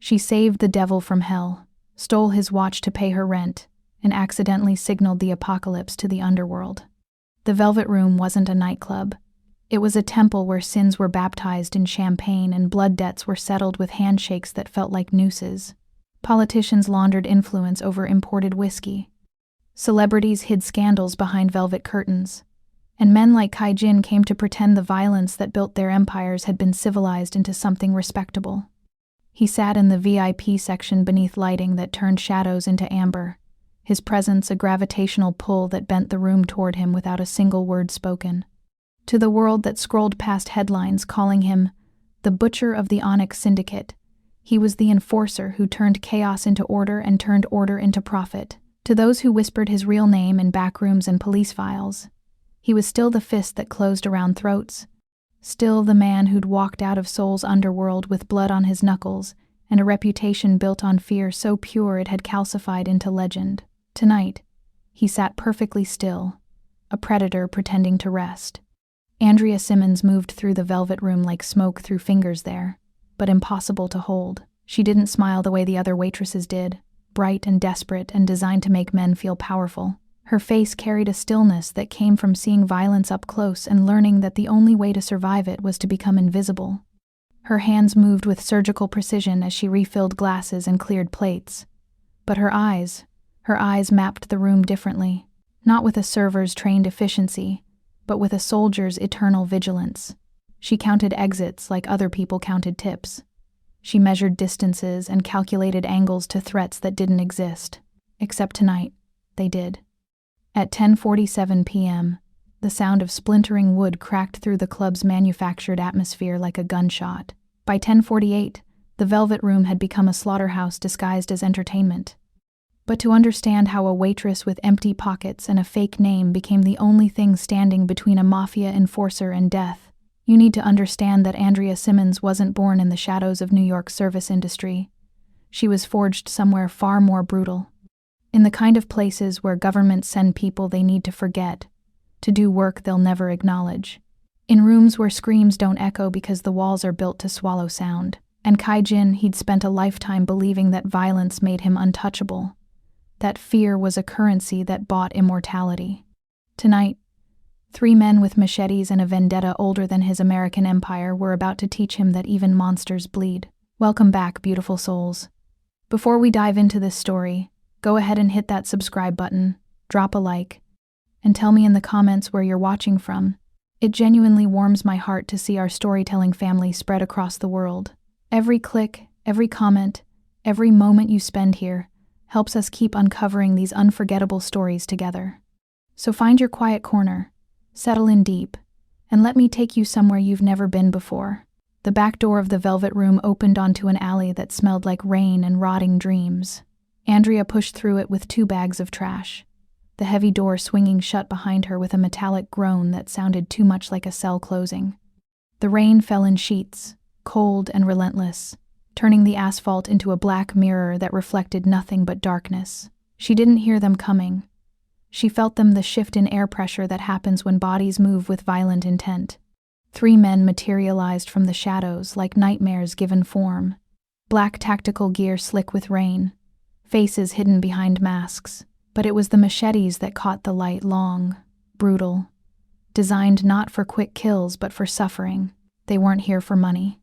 She saved the devil from hell, stole his watch to pay her rent, and accidentally signaled the apocalypse to the underworld. The Velvet Room wasn't a nightclub. It was a temple where sins were baptized in champagne and blood debts were settled with handshakes that felt like nooses. Politicians laundered influence over imported whiskey. Celebrities hid scandals behind velvet curtains. And men like Kai Jin came to pretend the violence that built their empires had been civilized into something respectable. He sat in the VIP section beneath lighting that turned shadows into amber, his presence a gravitational pull that bent the room toward him without a single word spoken. To the world that scrolled past headlines calling him the Butcher of the Onyx Syndicate, he was the enforcer who turned chaos into order and turned order into profit. To those who whispered his real name in back rooms and police files, he was still the fist that closed around throats, still the man who'd walked out of Seoul's underworld with blood on his knuckles and a reputation built on fear so pure it had calcified into legend. Tonight, he sat perfectly still, a predator pretending to rest. Andrea Simmons moved through the Velvet Room like smoke through fingers there, but impossible to hold. She didn't smile the way the other waitresses did, bright and desperate and designed to make men feel powerful. Her face carried a stillness that came from seeing violence up close and learning that the only way to survive it was to become invisible. Her hands moved with surgical precision as she refilled glasses and cleared plates. But her eyes mapped the room differently, not with a server's trained efficiency, but with a soldier's eternal vigilance. She counted exits like other people counted tips. She measured distances and calculated angles to threats that didn't exist. Except tonight, they did. At 10:47 p.m., the sound of splintering wood cracked through the club's manufactured atmosphere like a gunshot. By 10:48, the Velvet Room had become a slaughterhouse disguised as entertainment. But to understand how a waitress with empty pockets and a fake name became the only thing standing between a mafia enforcer and death, you need to understand that Andrea Simmons wasn't born in the shadows of New York's service industry. She was forged somewhere far more brutal. In the kind of places where governments send people they need to forget, to do work they'll never acknowledge. In rooms where screams don't echo because the walls are built to swallow sound. And Kai Jin, he'd spent a lifetime believing that violence made him untouchable, that fear was a currency that bought immortality. Tonight, 3 men with machetes and a vendetta older than his American empire were about to teach him that even monsters bleed. Welcome back, beautiful souls. Before we dive into this story, go ahead and hit that subscribe button, drop a like, and tell me in the comments where you're watching from. It genuinely warms my heart to see our storytelling family spread across the world. Every click, every comment, every moment you spend here helps us keep uncovering these unforgettable stories together. So find your quiet corner, settle in deep, and let me take you somewhere you've never been before. The back door of the Velvet Room opened onto an alley that smelled like rain and rotting dreams. Andrea pushed through it with 2 bags of trash, the heavy door swinging shut behind her with a metallic groan that sounded too much like a cell closing. The rain fell in sheets, cold and relentless, turning the asphalt into a black mirror that reflected nothing but darkness. She didn't hear them coming. She felt them, the shift in air pressure that happens when bodies move with violent intent. 3 men materialized from the shadows like nightmares given form. Black tactical gear slick with rain, faces hidden behind masks. But it was the machetes that caught the light, long, brutal, designed not for quick kills but for suffering. They weren't here for money.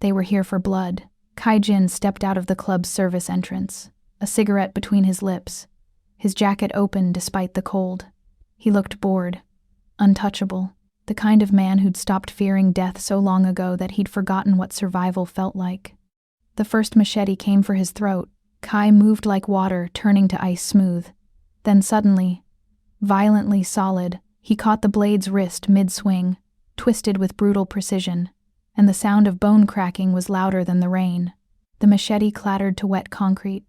They were here for blood. Kai Jin stepped out of the club's service entrance, a cigarette between his lips, his jacket open despite the cold. He looked bored, untouchable, the kind of man who'd stopped fearing death so long ago that he'd forgotten what survival felt like. The first machete came for his throat. Kai moved like water, turning to ice smooth. Then suddenly, violently solid, he caught the blade's wrist mid-swing, twisted with brutal precision, and the sound of bone cracking was louder than the rain. The machete clattered to wet concrete.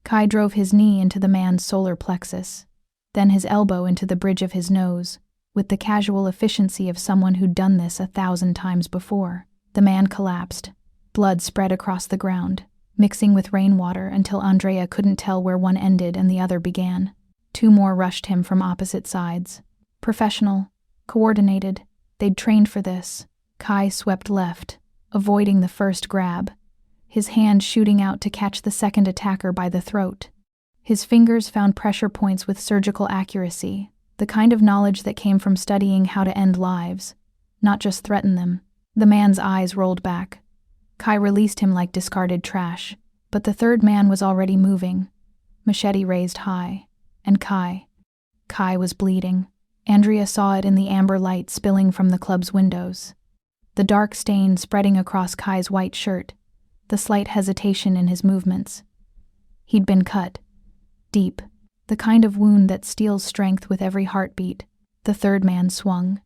Kai drove his knee into the man's solar plexus, then his elbow into the bridge of his nose, with the casual efficiency of someone who'd done this 1,000 times before. The man collapsed. Blood spread across the ground, mixing with rainwater until Andrea couldn't tell where one ended and the other began. 2 more rushed him from opposite sides. Professional, coordinated, they'd trained for this. Kai swept left, avoiding the first grab, his hand shooting out to catch the second attacker by the throat. His fingers found pressure points with surgical accuracy, the kind of knowledge that came from studying how to end lives, not just threaten them. The man's eyes rolled back. Kai released him like discarded trash, but the third man was already moving, machete raised high, and Kai was bleeding. Andrea saw it in the amber light spilling from the club's windows. The dark stain spreading across Kai's white shirt, the slight hesitation in his movements. He'd been cut. Deep. The kind of wound that steals strength with every heartbeat. The third man swung.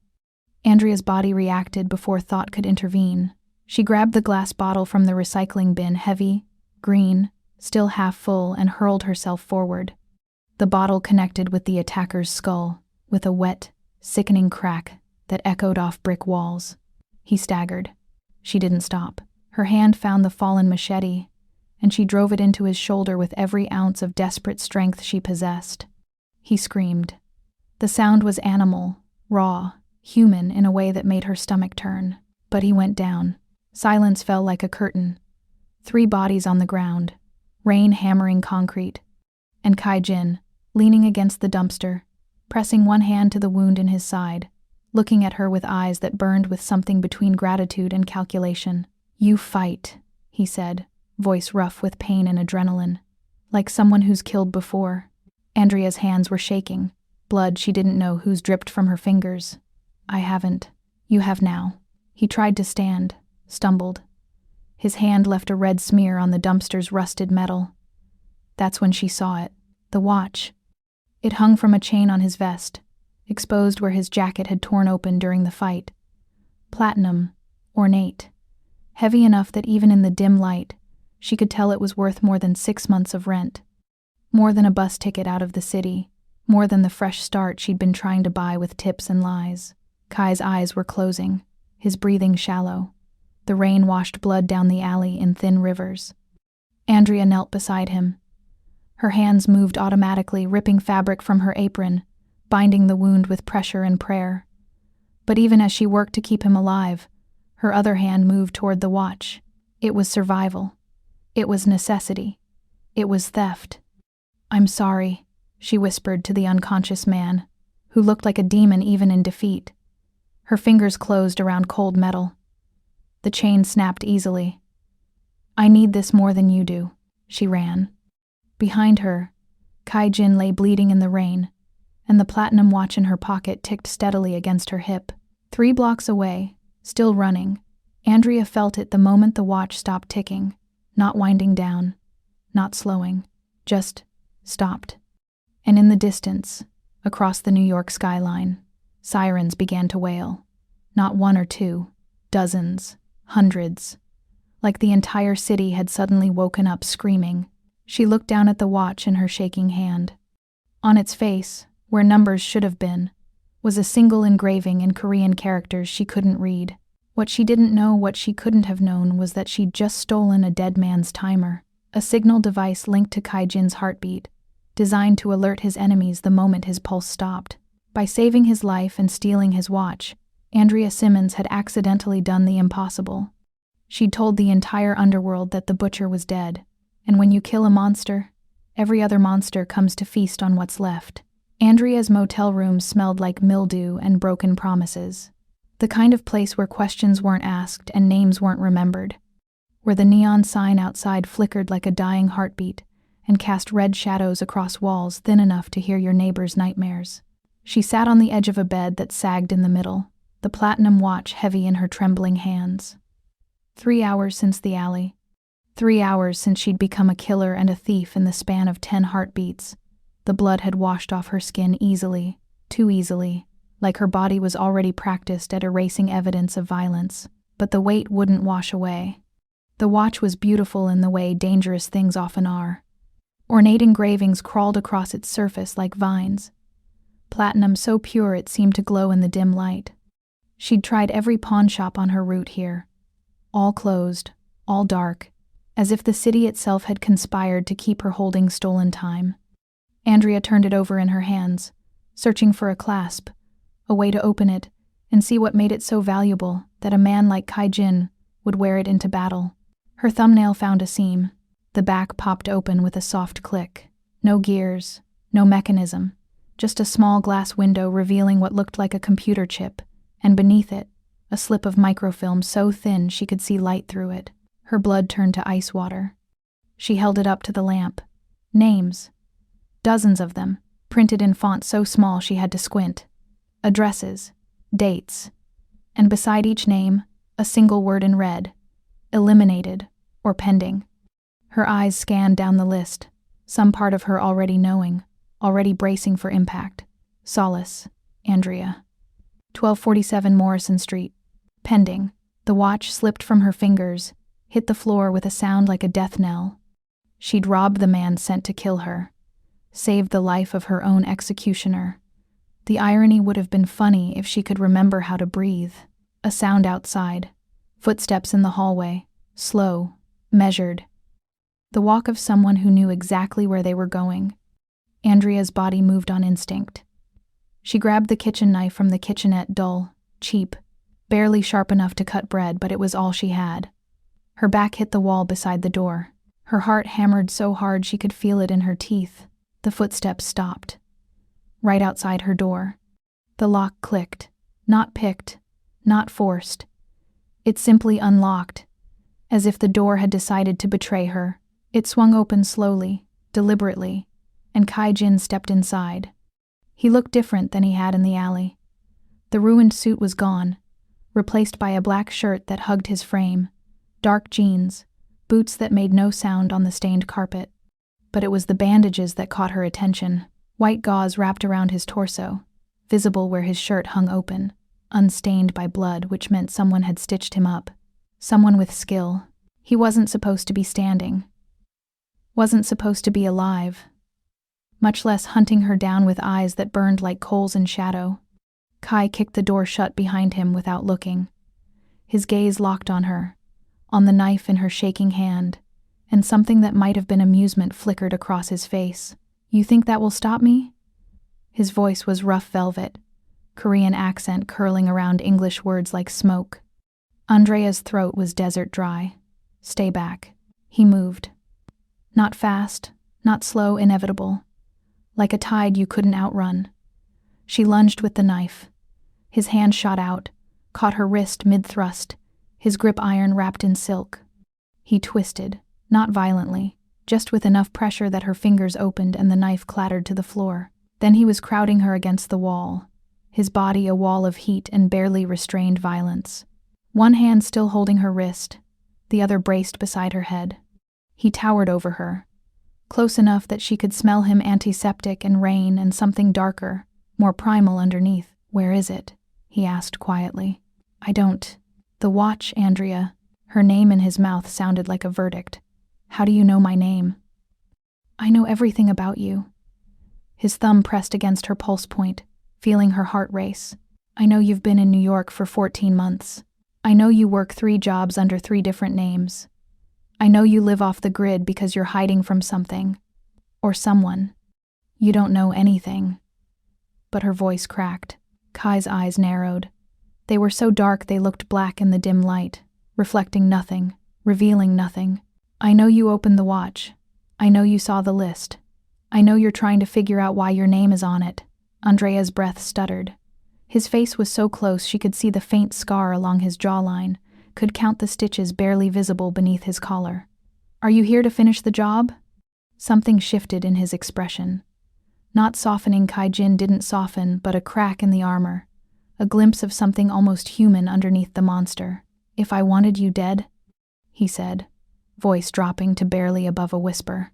Andrea's body reacted before thought could intervene. She grabbed the glass bottle from the recycling bin, heavy, green, still half full, and hurled herself forward. The bottle connected with the attacker's skull, with a wet, sickening crack that echoed off brick walls. He staggered. She didn't stop. Her hand found the fallen machete, and she drove it into his shoulder with every ounce of desperate strength she possessed. He screamed. The sound was animal, raw, human in a way that made her stomach turn. But he went down. Silence fell like a curtain. 3 bodies on the ground, rain hammering concrete, and Kai Jin, leaning against the dumpster, pressing one hand to the wound in his side, looking at her with eyes that burned with something between gratitude and calculation. "You fight," he said, voice rough with pain and adrenaline, like someone who's killed before. Andrea's hands were shaking, blood she didn't know whose dripped from her fingers. "I haven't. You have now." He tried to stand, stumbled. His hand left a red smear on the dumpster's rusted metal. That's when she saw it. The watch. It hung from a chain on his vest, exposed where his jacket had torn open during the fight. Platinum, ornate, heavy enough that even in the dim light, she could tell it was worth more than 6 months of rent. More than a bus ticket out of the city, more than the fresh start she'd been trying to buy with tips and lies. Kai's eyes were closing, his breathing shallow. The rain washed blood down the alley in thin rivers. Andrea knelt beside him. Her hands moved automatically, ripping fabric from her apron, binding the wound with pressure and prayer. But even as she worked to keep him alive, her other hand moved toward the watch. It was survival. It was necessity. It was theft. "I'm sorry," she whispered to the unconscious man, who looked like a demon even in defeat. Her fingers closed around cold metal. The chain snapped easily. "I need this more than you do." She ran. Behind her, Kai Jin lay bleeding in the rain, and the platinum watch in her pocket ticked steadily against her hip. 3 blocks away, still running, Andrea felt it the moment the watch stopped ticking, not winding down, not slowing, just stopped. And in the distance, across the New York skyline, sirens began to wail. Not 1 or 2, dozens, hundreds. Like the entire city had suddenly woken up screaming. She looked down at the watch in her shaking hand. On its face, where numbers should have been, was a single engraving in Korean characters she couldn't read. What she didn't know, what she couldn't have known, was that she'd just stolen a dead man's timer, a signal device linked to Kai Jin's heartbeat, designed to alert his enemies the moment his pulse stopped. By saving his life and stealing his watch, Andrea Simmons had accidentally done the impossible. She'd told the entire underworld that the butcher was dead, and when you kill a monster, every other monster comes to feast on what's left. Andrea's motel room smelled like mildew and broken promises. The kind of place where questions weren't asked and names weren't remembered. Where the neon sign outside flickered like a dying heartbeat and cast red shadows across walls thin enough to hear your neighbor's nightmares. She sat on the edge of a bed that sagged in the middle, the platinum watch heavy in her trembling hands. 3 hours since the alley. 3 hours since she'd become a killer and a thief in the span of 10 heartbeats. The blood had washed off her skin easily, too easily, like her body was already practiced at erasing evidence of violence. But the weight wouldn't wash away. The watch was beautiful in the way dangerous things often are. Ornate engravings crawled across its surface like vines. Platinum so pure it seemed to glow in the dim light. She'd tried every pawn shop on her route here. All closed, all dark, as if the city itself had conspired to keep her holding stolen time. Andrea turned it over in her hands, searching for a clasp, a way to open it, and see what made it so valuable that a man like Kai Jin would wear it into battle. Her thumbnail found a seam. The back popped open with a soft click. No gears, no mechanism, just a small glass window revealing what looked like a computer chip, and beneath it, a slip of microfilm so thin she could see light through it. Her blood turned to ice water. She held it up to the lamp. Names. Dozens of them, printed in font so small she had to squint. Addresses, dates, and beside each name, a single word in red: eliminated or pending. Her eyes scanned down the list, some part of her already knowing, already bracing for impact. Solace, Andrea. 1247 Morrison Street. Pending. The watch slipped from her fingers, hit the floor with a sound like a death knell. She'd robbed the man sent to kill her, saved the life of her own executioner. The irony would have been funny if she could remember how to breathe. A sound outside. Footsteps in the hallway. Slow, measured. The walk of someone who knew exactly where they were going. Andrea's body moved on instinct. She grabbed the kitchen knife from the kitchenette, dull, cheap, barely sharp enough to cut bread, but it was all she had. Her back hit the wall beside the door. Her heart hammered so hard she could feel it in her teeth. The footsteps stopped. Right outside her door. The lock clicked. Not picked. Not forced. It simply unlocked, as if the door had decided to betray her. It swung open slowly, deliberately, and Kai-jin stepped inside. He looked different than he had in the alley. The ruined suit was gone, replaced by a black shirt that hugged his frame, dark jeans, boots that made no sound on the stained carpet. But it was the bandages that caught her attention. White gauze wrapped around his torso, visible where his shirt hung open, unstained by blood, which meant someone had stitched him up. Someone with skill. He wasn't supposed to be standing. Wasn't supposed to be alive. Much less hunting her down with eyes that burned like coals in shadow. Kai kicked the door shut behind him without looking. His gaze locked on her, on the knife in her shaking hand, and something that might have been amusement flickered across his face. "You think that will stop me?" His voice was rough velvet, Korean accent curling around English words like smoke. Andrea's throat was desert dry. "Stay back." He moved. Not fast, not slow, inevitable. Like a tide you couldn't outrun. She lunged with the knife. His hand shot out, caught her wrist mid-thrust, his grip iron wrapped in silk. He twisted, not violently, just with enough pressure that her fingers opened and the knife clattered to the floor. Then he was crowding her against the wall, his body a wall of heat and barely restrained violence. One hand still holding her wrist, the other braced beside her head. He towered over her, close enough that she could smell him antiseptic and rain and something darker, more primal underneath. "Where is it?" he asked quietly. "I don't." "The watch, Andrea." Her name in his mouth sounded like a verdict. "How do you know my name?" "I know everything about you." His thumb pressed against her pulse point, feeling her heart race. "I know you've been in New York for 14 months. I know you work 3 jobs under 3 different names. I know you live off the grid because you're hiding from something. Or someone. You don't know anything." But her voice cracked. Kai's eyes narrowed. They were so dark they looked black in the dim light, reflecting nothing, revealing nothing. "I know you opened the watch. I know you saw the list. I know you're trying to figure out why your name is on it." Andrea's breath stuttered. His face was so close she could see the faint scar along his jawline, could count the stitches barely visible beneath his collar. "Are you here to finish the job?" Something shifted in his expression. Not softening, Kai-jin didn't soften, but a crack in the armor, a glimpse of something almost human underneath the monster. "If I wanted you dead," he said, voice dropping to barely above a whisper,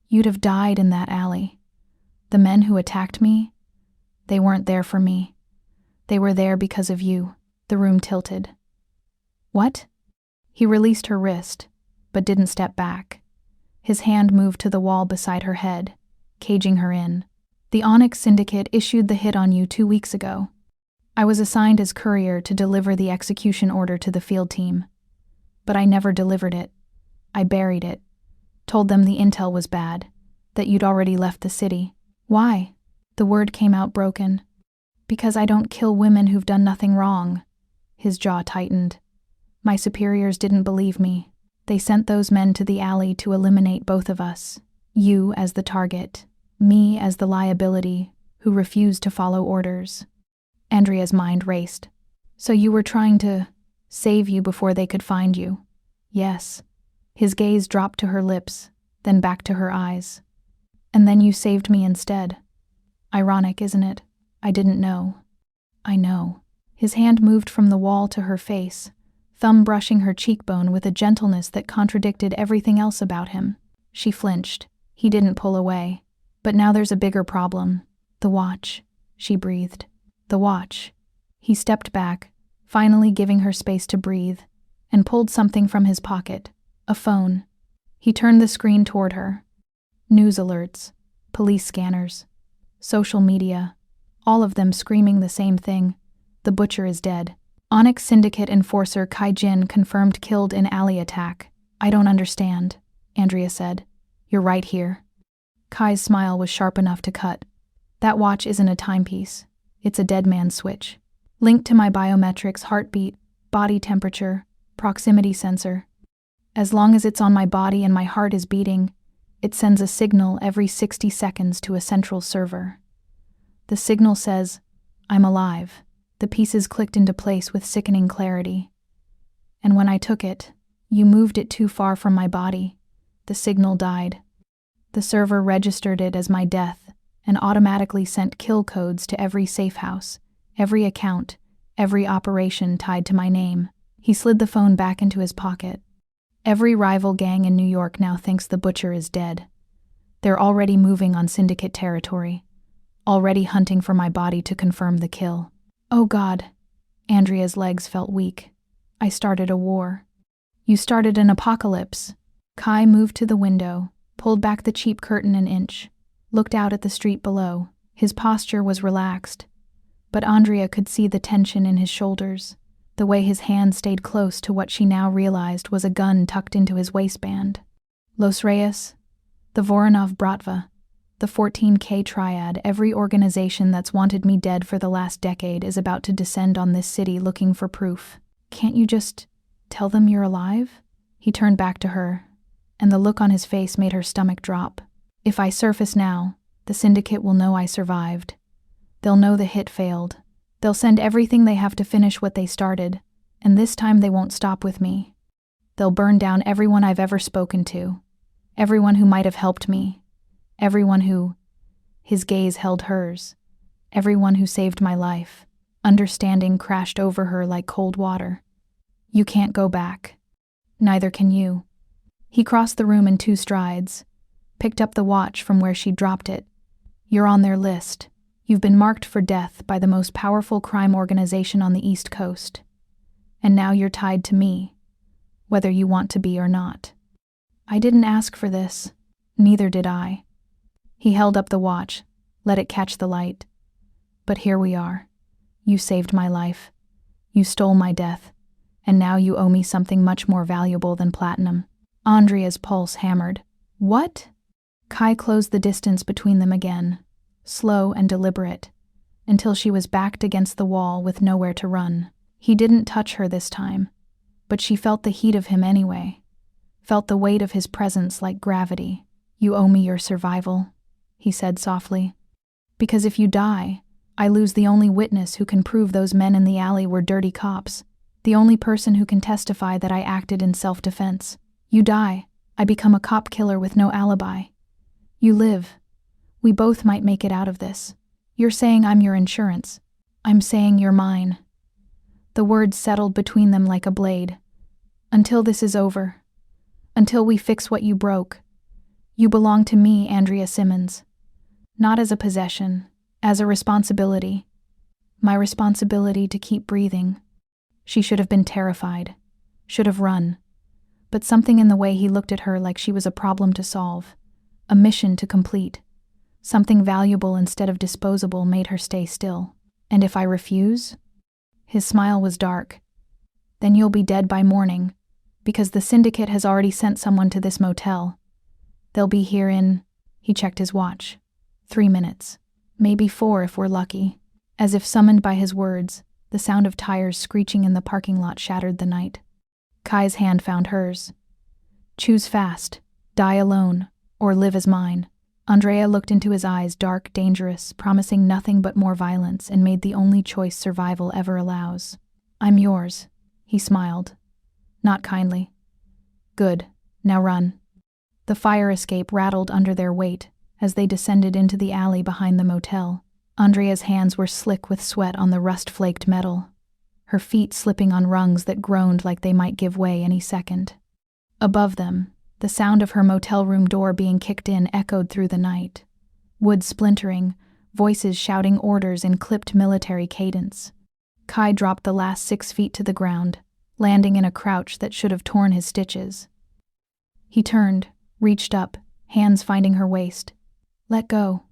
"you'd have died in that alley. The men who attacked me, they weren't there for me. They were there because of you." The room tilted. "What?" He released her wrist, but didn't step back. His hand moved to the wall beside her head, caging her in. "The Onyx Syndicate issued the hit on you 2 weeks ago. I was assigned as courier to deliver the execution order to the field team. But I never delivered it. I buried it. Told them the intel was bad, that you'd already left the city." "Why?" The word came out broken. "Because I don't kill women who've done nothing wrong." His jaw tightened. "My superiors didn't believe me. They sent those men to the alley to eliminate both of us. You as the target, me as the liability who refused to follow orders. Andrea's mind raced. So you were trying to save you before they could find you? Yes. His gaze dropped to her lips, then back to her eyes. And then you saved me instead. Ironic, isn't it? I didn't know. I know. His hand moved from the wall to her face, thumb brushing her cheekbone with a gentleness that contradicted everything else about him. She flinched. He didn't pull away. But now there's a bigger problem. The watch, she breathed. The watch. He stepped back, finally giving her space to breathe, and pulled something from his pocket. A phone. He turned the screen toward her. News alerts, police scanners, social media, all of them screaming the same thing. The butcher is dead. Onyx Syndicate enforcer Kai Jin confirmed killed in alley attack. I don't understand, Andrea said. You're right here. Kai's smile was sharp enough to cut. That watch isn't a timepiece. It's a dead man's switch. Linked to my biometrics, heartbeat, body temperature, proximity sensor. As long as it's on my body and my heart is beating, it sends a signal every 60 seconds to a central server. The signal says, I'm alive. The pieces clicked into place with sickening clarity. And when I took it, you moved it too far from my body. The signal died. The server registered it as my death and automatically sent kill codes to every safe house, every account, every operation tied to my name. He slid the phone back into his pocket. Every rival gang in New York now thinks the butcher is dead. They're already moving on syndicate territory, already hunting for my body to confirm the kill. Oh God. Andrea's legs felt weak. I started a war. You started an apocalypse. Kai moved to the window, pulled back the cheap curtain an inch, looked out at the street below. His posture was relaxed, but Andrea could see the tension in his shoulders, the way his hand stayed close to what she now realized was a gun tucked into his waistband. Los Reyes, the Voronov Bratva, the 14K Triad, every organization that's wanted me dead for the last decade is about to descend on this city looking for proof. Can't you just tell them you're alive? He turned back to her, and the look on his face made her stomach drop. If I surface now, the syndicate will know I survived. They'll know the hit failed. They'll send everything they have to finish what they started, and this time they won't stop with me. They'll burn down everyone I've ever spoken to, everyone who might have helped me, everyone who, his gaze held hers, everyone who saved my life. Understanding crashed over her like cold water. You can't go back. Neither can you. He crossed the room in 2 strides, picked up the watch from where she'd dropped it. You're on their list. You've been marked for death by the most powerful crime organization on the East Coast. And now you're tied to me, whether you want to be or not. I didn't ask for this. Neither did I. He held up the watch, let it catch the light. But here we are. You saved my life. You stole my death. And now you owe me something much more valuable than platinum. Andrea's pulse hammered. What? Kai closed the distance between them again, slow and deliberate, until she was backed against the wall with nowhere to run. He didn't touch her this time, but she felt the heat of him anyway, felt the weight of his presence like gravity. You owe me your survival, he said softly. Because if you die, I lose the only witness who can prove those men in the alley were dirty cops, the only person who can testify that I acted in self-defense. You die, I become a cop killer with no alibi. You live. We both might make it out of this. You're saying I'm your insurance. I'm saying you're mine. The words settled between them like a blade. Until this is over. Until we fix what you broke. You belong to me, Andrea Simmons. Not as a possession, as a responsibility. My responsibility to keep breathing. She should have been terrified. Should have run. But something in the way he looked at her like she was a problem to solve. A mission to complete. Something valuable instead of disposable made her stay still. And if I refuse? His smile was dark. Then you'll be dead by morning, because the syndicate has already sent someone to this motel. They'll be here in, he checked his watch, 3 minutes. Maybe 4 if we're lucky. As if summoned by his words, the sound of tires screeching in the parking lot shattered the night. Kai's hand found hers. Choose fast, die alone, or live as mine. Andrea looked into his eyes, dark, dangerous, promising nothing but more violence, and made the only choice survival ever allows. I'm yours, he smiled. Not kindly. Good, now run. The fire escape rattled under their weight as they descended into the alley behind the motel. Andrea's hands were slick with sweat on the rust-flaked metal, her feet slipping on rungs that groaned like they might give way any second. Above them, the sound of her motel room door being kicked in echoed through the night. Wood splintering, voices shouting orders in clipped military cadence. Kai dropped the last 6 feet to the ground, landing in a crouch that should have torn his stitches. He turned, reached up, hands finding her waist. Let go.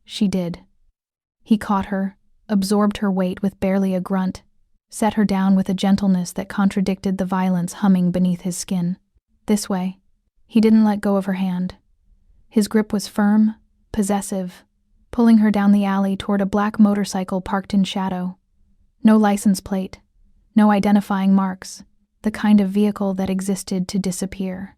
She did. He caught her, absorbed her weight with barely a grunt, set her down with a gentleness that contradicted the violence humming beneath his skin. This way. He didn't let go of her hand. His grip was firm, possessive, pulling her down the alley toward a black motorcycle parked in shadow. No license plate, no identifying marks, the kind of vehicle that existed to disappear.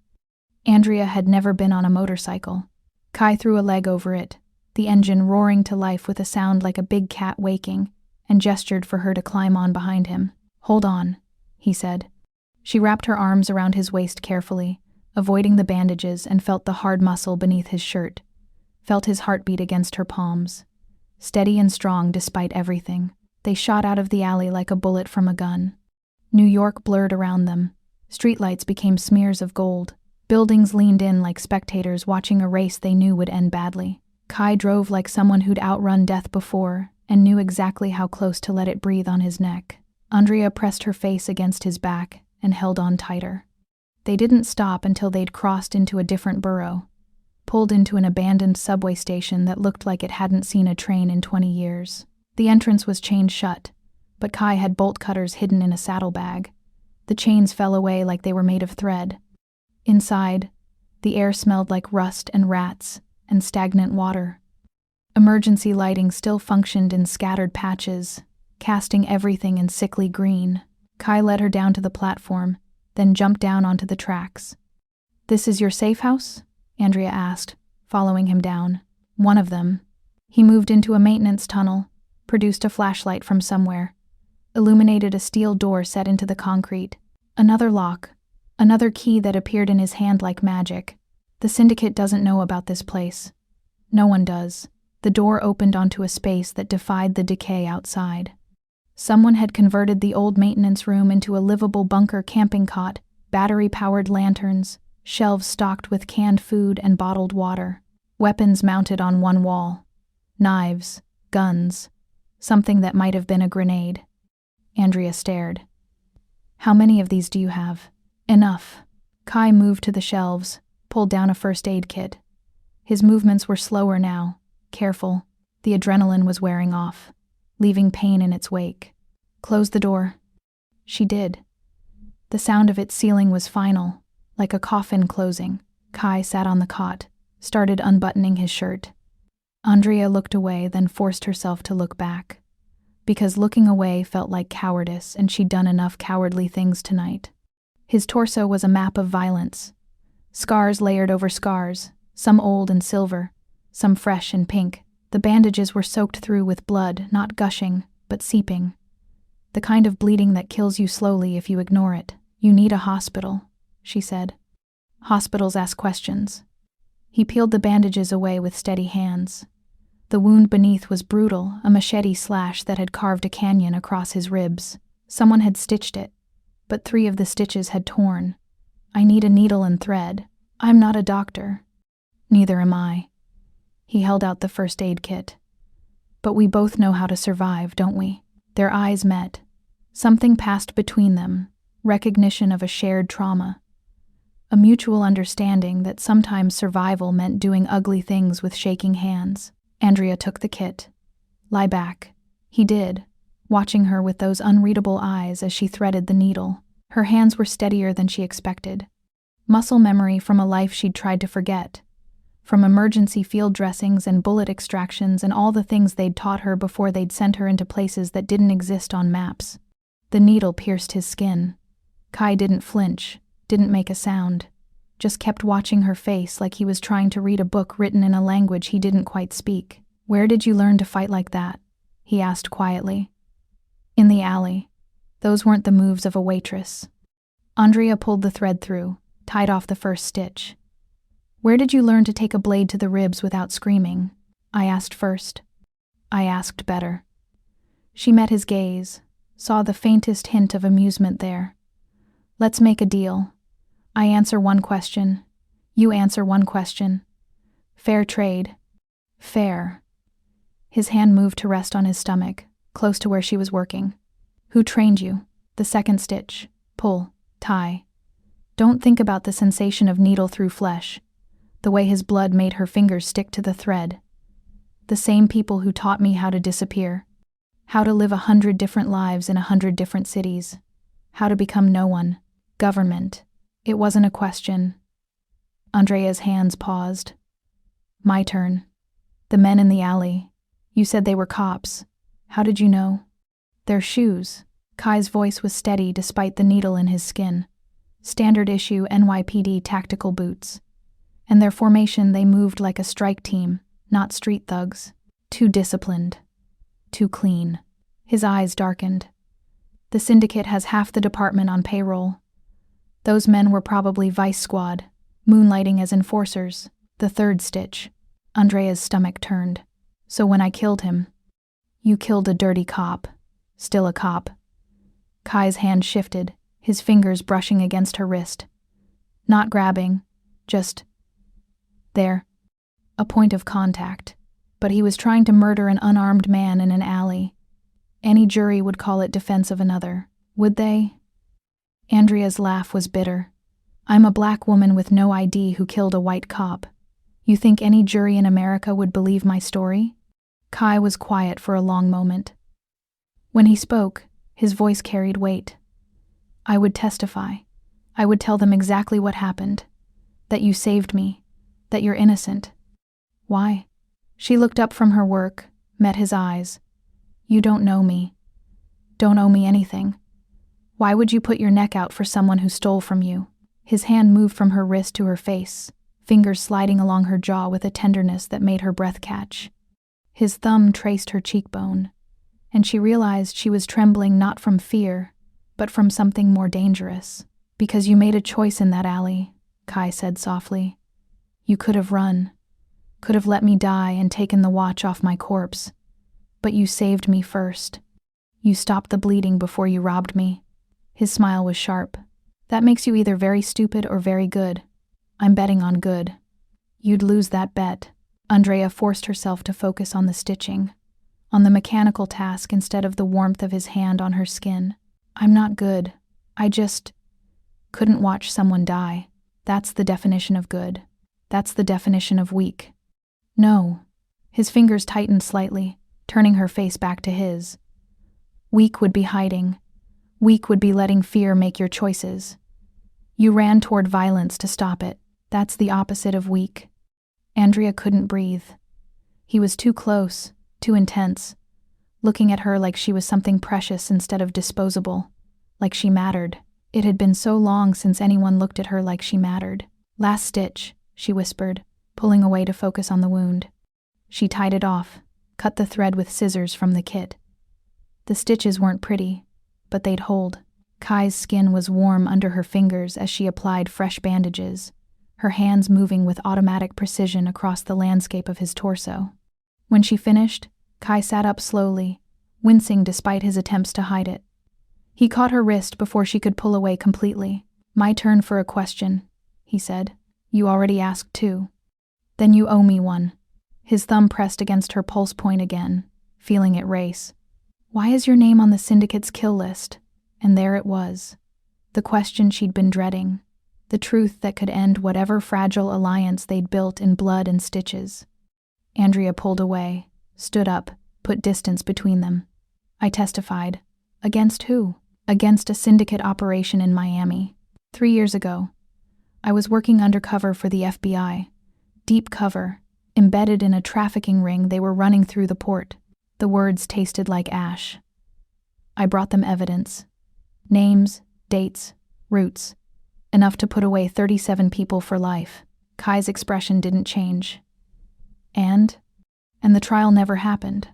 Andrea had never been on a motorcycle. Kai threw a leg over it, the engine roaring to life with a sound like a big cat waking, and gestured for her to climb on behind him. Hold on, he said. She wrapped her arms around his waist carefully, avoiding the bandages, and felt the hard muscle beneath his shirt, felt his heartbeat against her palms. Steady and strong despite everything, they shot out of the alley like a bullet from a gun. New York blurred around them. Streetlights became smears of gold. Buildings leaned in like spectators watching a race they knew would end badly. Kai drove like someone who'd outrun death before and knew exactly how close to let it breathe on his neck. Andrea pressed her face against his back and held on tighter. They didn't stop until they'd crossed into a different borough, pulled into an abandoned subway station that looked like it hadn't seen a train in 20 years. The entrance was chained shut, but Kai had bolt cutters hidden in a saddlebag. The chains fell away like they were made of thread. Inside, the air smelled like rust and rats and stagnant water. Emergency lighting still functioned in scattered patches, casting everything in sickly green. Kai led her down to the platform, then jumped down onto the tracks. This is your safe house? Andrea asked, following him down. One of them. He moved into a maintenance tunnel, produced a flashlight from somewhere, illuminated a steel door set into the concrete. Another lock, another key that appeared in his hand like magic. The syndicate doesn't know about this place. No one does. The door opened onto a space that defied the decay outside. Someone had converted the old maintenance room into a livable bunker camping cot, battery-powered lanterns, shelves stocked with canned food and bottled water, weapons mounted on one wall, knives, guns, something that might have been a grenade. Andrea stared. How many of these do you have? Enough. Kai moved to the shelves, pulled down a first aid kit. His movements were slower now, careful. The adrenaline was wearing off, leaving pain in its wake. Close the door. She did. The sound of its sealing was final, like a coffin closing. Kai sat on the cot, started unbuttoning his shirt. Andrea looked away, then forced herself to look back. Because looking away felt like cowardice, and she'd done enough cowardly things tonight. His torso was a map of violence. Scars layered over scars, some old and silver, some fresh and pink. The bandages were soaked through with blood, not gushing, but seeping. The kind of bleeding that kills you slowly if you ignore it. You need a hospital, she said. Hospitals ask questions. He peeled the bandages away with steady hands. The wound beneath was brutal, a machete slash that had carved a canyon across his ribs. Someone had stitched it, but 3 of the stitches had torn. I need a needle and thread. I'm not a doctor. Neither am I. He held out the first aid kit. But we both know how to survive, don't we? Their eyes met. Something passed between them, recognition of a shared trauma. A mutual understanding that sometimes survival meant doing ugly things with shaking hands. Andrea took the kit. Lie back. He did, watching her with those unreadable eyes as she threaded the needle. Her hands were steadier than she expected. Muscle memory from a life she'd tried to forget. From emergency field dressings and bullet extractions and all the things they'd taught her before they'd sent her into places that didn't exist on maps. The needle pierced his skin. Kai didn't flinch, didn't make a sound. just kept watching her face like he was trying to read a book written in a language he didn't quite speak. "Where did you learn to fight like that?" he asked quietly. "In the alley. Those weren't the moves of a waitress." Andrea pulled the thread through, tied off the first stitch. "Where did you learn to take a blade to the ribs without screaming?" I asked first. I asked better. She met his gaze, saw the faintest hint of amusement there. "Let's make a deal. I answer one question. You answer one question. Fair trade." "Fair." His hand moved to rest on his stomach, close to where she was working. "Who trained you?" The second stitch. Pull. Tie. Don't think about the sensation of needle through flesh, the way his blood made her fingers stick to the thread. "The same people who taught me how to disappear, how to live 100 different lives in 100 different cities, how to become no one. Government." It wasn't a question. Andrea's hands paused. "My turn. The men in the alley. You said they were cops. How did you know?" "Their shoes." Kai's voice was steady despite the needle in his skin. "Standard issue NYPD tactical boots. And their formation, they moved like a strike team, not street thugs. Too disciplined. Too clean." His eyes darkened. "The syndicate has half the department on payroll. Those men were probably Vice Squad, moonlighting as enforcers." The third stitch. Andrea's stomach turned. "So when I killed him, you killed a dirty cop. Still a cop." Kai's hand shifted, his fingers brushing against her wrist. Not grabbing, just there. A point of contact. But he was trying to murder an unarmed man in an alley. Any jury would call it defense of another. Would they? Andrea's laugh was bitter. "I'm a black woman with no ID who killed a white cop. You think any jury in America would believe my story?" Kai was quiet for a long moment. When he spoke, his voice carried weight. "I would testify. I would tell them exactly what happened. That you saved me. That you're innocent." "Why?" She looked up from her work, met his eyes. "You don't know me. Don't owe me anything. Why would you put your neck out for someone who stole from you?" His hand moved from her wrist to her face, fingers sliding along her jaw with a tenderness that made her breath catch. His thumb traced her cheekbone, and she realized she was trembling not from fear, but from something more dangerous. "Because you made a choice in that alley," Kai said softly. "You could have run, could have let me die and taken the watch off my corpse. But you saved me first. You stopped the bleeding before you robbed me." His smile was sharp. "That makes you either very stupid or very good. I'm betting on good." "You'd lose that bet." Andrea forced herself to focus on the stitching, on the mechanical task instead of the warmth of his hand on her skin. "I'm not good. I just couldn't watch someone die. That's the definition of good. That's the definition of weak." "No." His fingers tightened slightly, turning her face back to his. "Weak would be hiding. Weak would be letting fear make your choices. You ran toward violence to stop it. That's the opposite of weak." Andrea couldn't breathe. He was too close, too intense, looking at her like she was something precious instead of disposable, like she mattered. It had been so long since anyone looked at her like she mattered. "Last stitch," she whispered, pulling away to focus on the wound. She tied it off, cut the thread with scissors from the kit. The stitches weren't pretty, but they'd hold. Kai's skin was warm under her fingers as she applied fresh bandages, her hands moving with automatic precision across the landscape of his torso. When she finished, Kai sat up slowly, wincing despite his attempts to hide it. He caught her wrist before she could pull away completely. "My turn for a question," he said. "You already asked two." "Then you owe me one." His thumb pressed against her pulse point again, feeling it race. "Why is your name on the syndicate's kill list?" And there it was. The question she'd been dreading. The truth that could end whatever fragile alliance they'd built in blood and stitches. Andrea pulled away, stood up, put distance between them. "I testified." "Against who?" "Against a syndicate operation in Miami. 3 years ago. I was working undercover for the FBI. Deep cover, embedded in a trafficking ring they were running through the port." The words tasted like ash. "I brought them evidence. Names, dates, routes. Enough to put away 37 people for life. Kai's expression didn't change. And the trial never happened.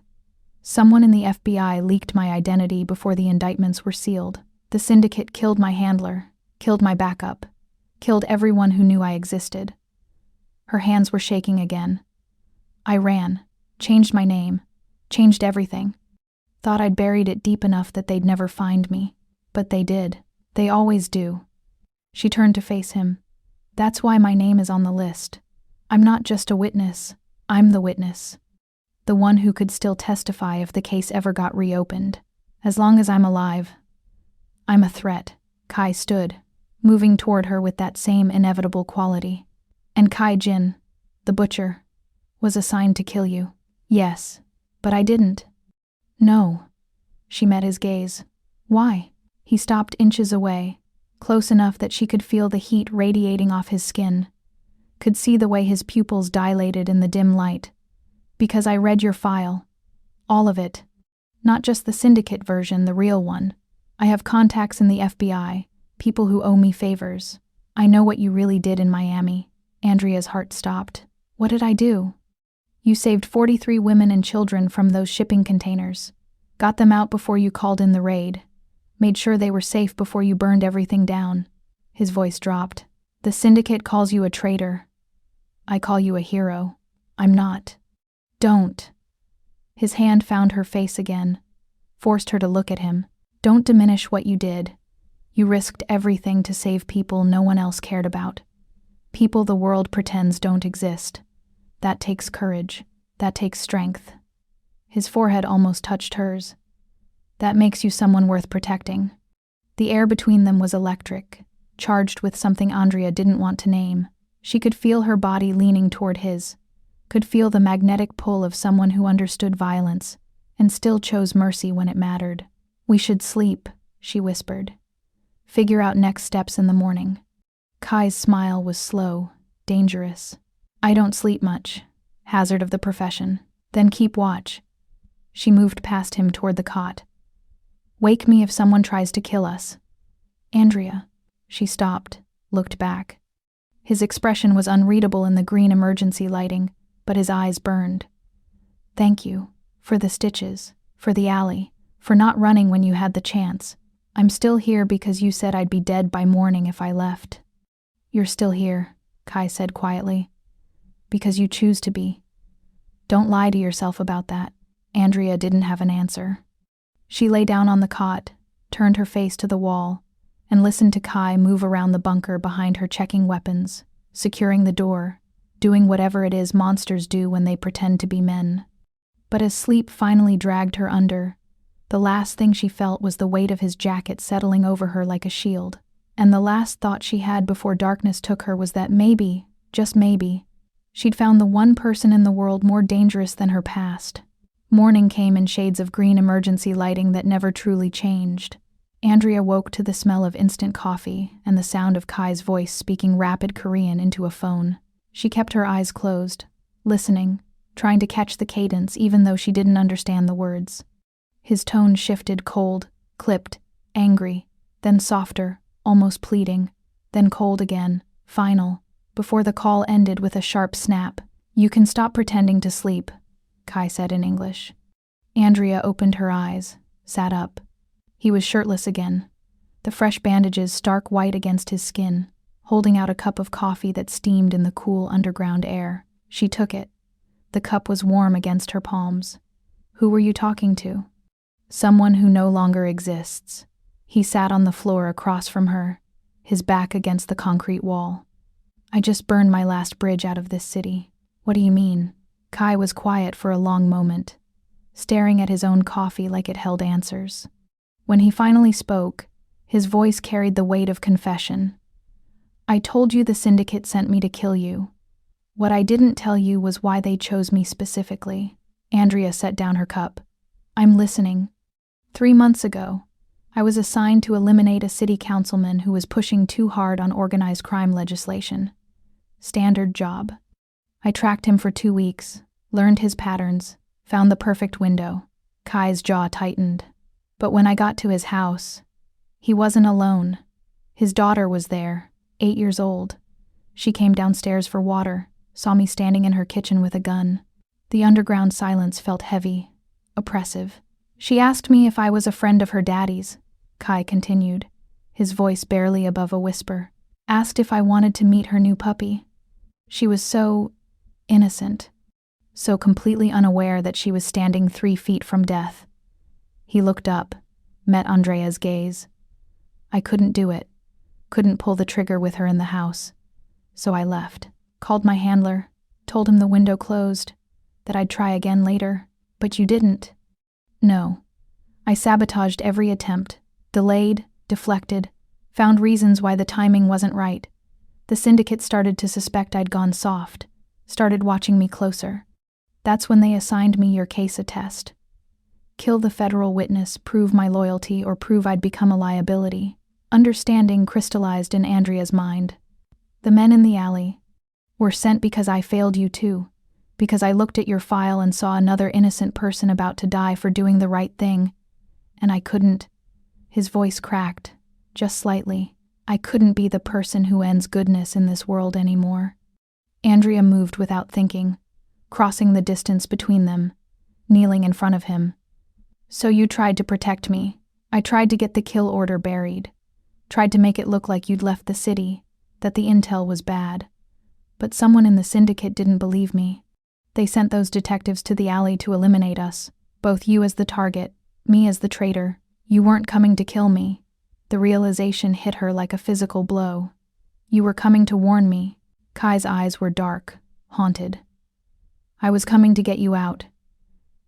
Someone in the FBI leaked my identity before the indictments were sealed. The syndicate killed my handler, killed my backup, killed everyone who knew I existed. Her hands were shaking again. I ran, changed my name, changed everything. Thought I'd buried it deep enough that they'd never find me. But they did. They always do. She turned to face him. That's why my name is on the list. I'm not just a witness. I'm the witness. The one who could still testify if the case ever got reopened. As long as I'm alive. I'm a threat. Kai stood, moving toward her with that same inevitable quality. And Kai Jin, the butcher, was assigned to kill you. Yes, but I didn't. No. She met his gaze. Why? He stopped inches away, close enough that she could feel the heat radiating off his skin, could see the way his pupils dilated in the dim light. Because I read your file. All of it. Not just the syndicate version, the real one. I have contacts in the FBI, people who owe me favors. I know what you really did in Miami. Andrea's heart stopped. What did I do? You saved 43 women and children from those shipping containers. Got them out before you called in the raid. Made sure they were safe before you burned everything down. His voice dropped. The syndicate calls you a traitor. I call you a hero. I'm not. Don't. His hand found her face again, forced her to look at him. Don't diminish what you did. You risked everything to save people no one else cared about. People the world pretends don't exist. That takes courage. That takes strength. His forehead almost touched hers. That makes you someone worth protecting. The air between them was electric, charged with something Andrea didn't want to name. She could feel her body leaning toward his, could feel the magnetic pull of someone who understood violence and still chose mercy when it mattered. We should sleep, she whispered. Figure out next steps in the morning. Kai's smile was slow, dangerous. I don't sleep much. Hazard of the profession. Then keep watch. She moved past him toward the cot. Wake me if someone tries to kill us. Andrea. She stopped, looked back. His expression was unreadable in the green emergency lighting, but his eyes burned. Thank you. For the stitches. For the alley. For not running when you had the chance. I'm still here because you said I'd be dead by morning if I left. You're still here, Kai said quietly. Because you choose to be. Don't lie to yourself about that. Andrea didn't have an answer. She lay down on the cot, turned her face to the wall, and listened to Kai move around the bunker behind her, checking weapons, securing the door, doing whatever it is monsters do when they pretend to be men. But as sleep finally dragged her under, the last thing she felt was the weight of his jacket settling over her like a shield, and the last thought she had before darkness took her was that maybe, just maybe, she'd found the one person in the world more dangerous than her past. Morning came in shades of green emergency lighting that never truly changed. Andrea woke to the smell of instant coffee and the sound of Kai's voice speaking rapid Korean into a phone. She kept her eyes closed, listening, trying to catch the cadence even though she didn't understand the words. His tone shifted, cold, clipped, angry, then softer, almost pleading, then cold again, final, before the call ended with a sharp snap. You can stop pretending to sleep, Kai said in English. Andrea opened her eyes, sat up. He was shirtless again, the fresh bandages stark white against his skin, holding out a cup of coffee that steamed in the cool underground air. She took it. The cup was warm against her palms. Who were you talking to? Someone who no longer exists. He sat on the floor across from her, his back against the concrete wall. I just burned my last bridge out of this city. What do you mean? Kai was quiet for a long moment, staring at his own coffee like it held answers. When he finally spoke, his voice carried the weight of confession. I told you the syndicate sent me to kill you. What I didn't tell you was why they chose me specifically. Andrea set down her cup. I'm listening. 3 months ago, I was assigned to eliminate a city councilman who was pushing too hard on organized crime legislation. Standard job. I tracked him for 2 weeks, learned his patterns, found the perfect window. Kai's jaw tightened. But when I got to his house, he wasn't alone. His daughter was there, 8 years old. She came downstairs for water, saw me standing in her kitchen with a gun. The underground silence felt heavy, oppressive. She asked me if I was a friend of her daddy's, Kai continued, his voice barely above a whisper. Asked if I wanted to meet her new puppy. She was so innocent, so completely unaware that she was standing 3 feet from death. He looked up, met Andrea's gaze. I couldn't do it, couldn't pull the trigger with her in the house. So I left, called my handler, told him the window closed, that I'd try again later. But you didn't. No. I sabotaged every attempt, delayed, deflected, found reasons why the timing wasn't right. The syndicate started to suspect I'd gone soft, started watching me closer. That's when they assigned me your case attest. Kill the federal witness, prove my loyalty, or prove I'd become a liability. Understanding crystallized in Andrea's mind. The men in the alley were sent because I failed you too, because I looked at your file and saw another innocent person about to die for doing the right thing, and I couldn't. His voice cracked, just slightly. I couldn't be the person who ends goodness in this world anymore. Andrea moved without thinking, crossing the distance between them, kneeling in front of him. So you tried to protect me. I tried to get the kill order buried. Tried to make it look like you'd left the city, that the intel was bad. But someone in the syndicate didn't believe me. They sent those detectives to the alley to eliminate us, both you as the target, me as the traitor. You weren't coming to kill me. The realization hit her like a physical blow. You were coming to warn me. Kai's eyes were dark, haunted. I was coming to get you out.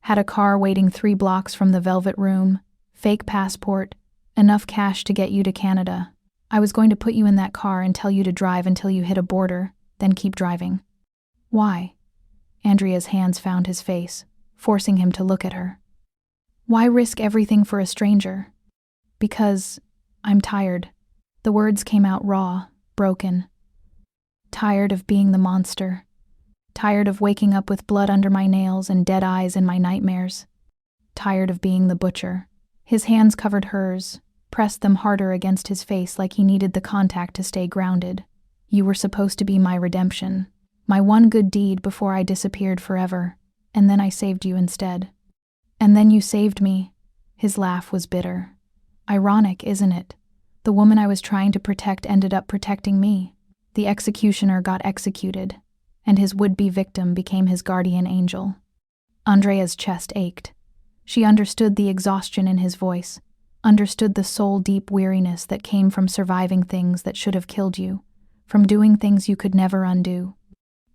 Had a car waiting 3 blocks from the Velvet Room, fake passport, enough cash to get you to Canada. I was going to put you in that car and tell you to drive until you hit a border, then keep driving. Why? Andrea's hands found his face, forcing him to look at her. Why risk everything for a stranger? Because I'm tired. The words came out raw, broken. Tired of being the monster. Tired of waking up with blood under my nails and dead eyes in my nightmares. Tired of being the butcher. His hands covered hers, pressed them harder against his face like he needed the contact to stay grounded. You were supposed to be my redemption, my one good deed before I disappeared forever, and then I saved you instead. And then you saved me. His laugh was bitter. Ironic, isn't it? The woman I was trying to protect ended up protecting me. The executioner got executed, and his would-be victim became his guardian angel. Andrea's chest ached. She understood the exhaustion in his voice, understood the soul-deep weariness that came from surviving things that should have killed you, from doing things you could never undo.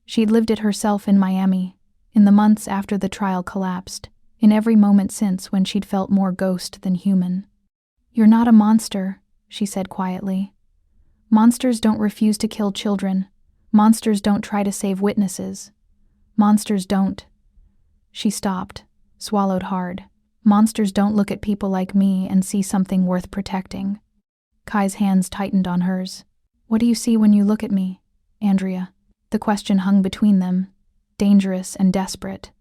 She'd lived it herself in Miami, in the months after the trial collapsed, in every moment since when she'd felt more ghost than human. You're not a monster, she said quietly. Monsters don't refuse to kill children. Monsters don't try to save witnesses. Monsters don't. She stopped, swallowed hard. Monsters don't look at people like me and see something worth protecting. Kai's hands tightened on hers. What do you see when you look at me, Andrea? The question hung between them, dangerous and desperate.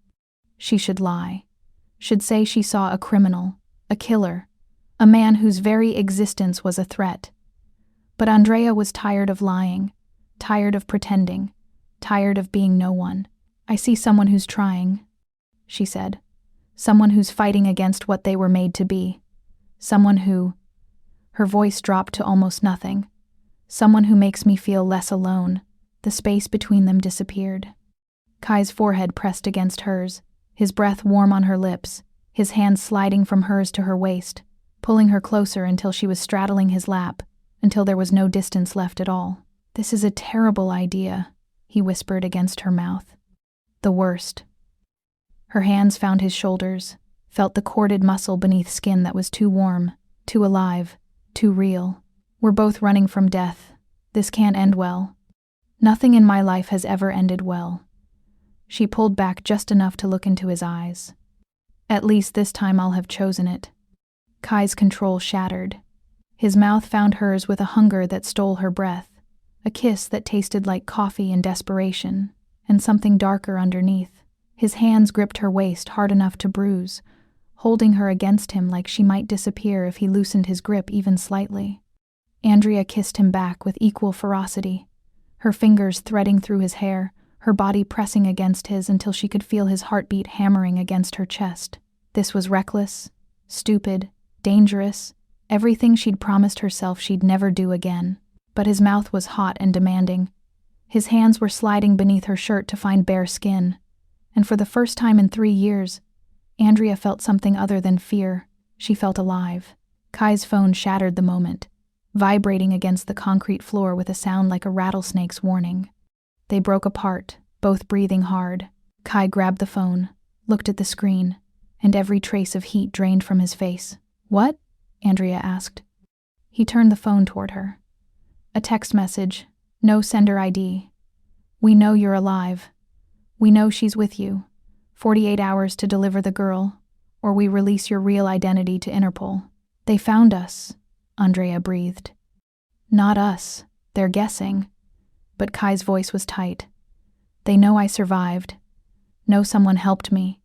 She should lie. Should say she saw a criminal, a killer, a man whose very existence was a threat. But Andrea was tired of lying, tired of pretending, tired of being no one. I see someone who's trying, she said. Someone who's fighting against what they were made to be. Someone who... Her voice dropped to almost nothing. Someone who makes me feel less alone. The space between them disappeared. Kai's forehead pressed against hers, his breath warm on her lips, his hands sliding from hers to her waist, pulling her closer until she was straddling his lap, until there was no distance left at all. This is a terrible idea, he whispered against her mouth. The worst. Her hands found his shoulders, felt the corded muscle beneath skin that was too warm, too alive, too real. We're both running from death. This can't end well. Nothing in my life has ever ended well. She pulled back just enough to look into his eyes. At least this time I'll have chosen it. Kai's control shattered. His mouth found hers with a hunger that stole her breath, a kiss that tasted like coffee and desperation, and something darker underneath. His hands gripped her waist hard enough to bruise, holding her against him like she might disappear if he loosened his grip even slightly. Andrea kissed him back with equal ferocity, her fingers threading through his hair, her body pressing against his until she could feel his heartbeat hammering against her chest. This was reckless, stupid, dangerous, everything she'd promised herself she'd never do again. But his mouth was hot and demanding. His hands were sliding beneath her shirt to find bare skin, and for the first time in 3 years, Andrea felt something other than fear. She felt alive. Kai's phone shattered the moment, vibrating against the concrete floor with a sound like a rattlesnake's warning. They broke apart, both breathing hard. Kai grabbed the phone, looked at the screen, and every trace of heat drained from his face. "What?" Andrea asked. He turned the phone toward her. "A text message. No sender ID. We know you're alive. We know she's with you. 48 hours to deliver the girl, or we release your real identity to Interpol." "They found us," Andrea breathed. "Not us. They're guessing." But Kai's voice was tight. "They know I survived. Know someone helped me.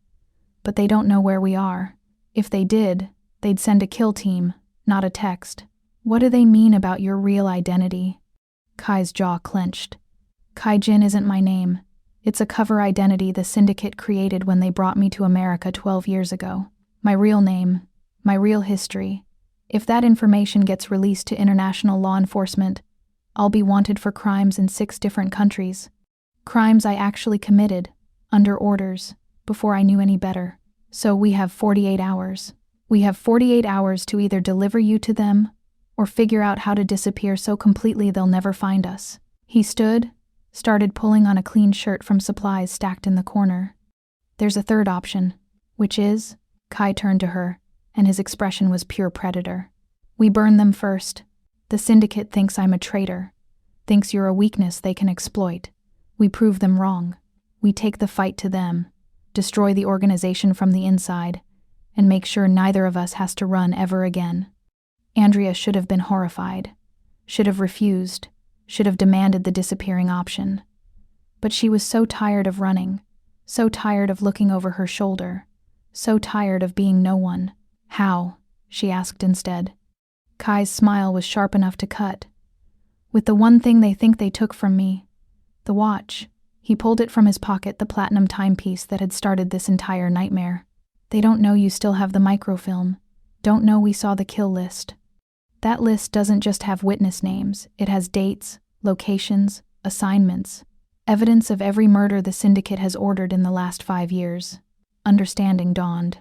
But they don't know where we are. If they did, they'd send a kill team, not a text." "What do they mean about your real identity?" Kai's jaw clenched. "Kai Jin isn't my name. It's a cover identity the syndicate created when they brought me to America 12 years ago. My real name, my real history. If that information gets released to international law enforcement, I'll be wanted for crimes in 6 different countries. Crimes I actually committed, under orders, before I knew any better. So we have 48 hours. We have 48 hours to either deliver you to them or figure out how to disappear so completely they'll never find us." He stood, started pulling on a clean shirt from supplies stacked in the corner. "There's a third option." "Which is?" Kai turned to her, and his expression was pure predator. "We burn them first. The syndicate thinks I'm a traitor, thinks you're a weakness they can exploit. We prove them wrong. We take the fight to them, destroy the organization from the inside, and make sure neither of us has to run ever again." Andrea should have been horrified, should have refused, should have demanded the disappearing option. But she was so tired of running, so tired of looking over her shoulder, so tired of being no one. "How?" she asked instead. Kai's smile was sharp enough to cut. "With the one thing they think they took from me, the watch." He pulled it from his pocket, the platinum timepiece that had started this entire nightmare. "They don't know you still have the microfilm, don't know we saw the kill list. That list doesn't just have witness names, it has dates, locations, assignments, evidence of every murder the syndicate has ordered in the last 5 years." Understanding dawned.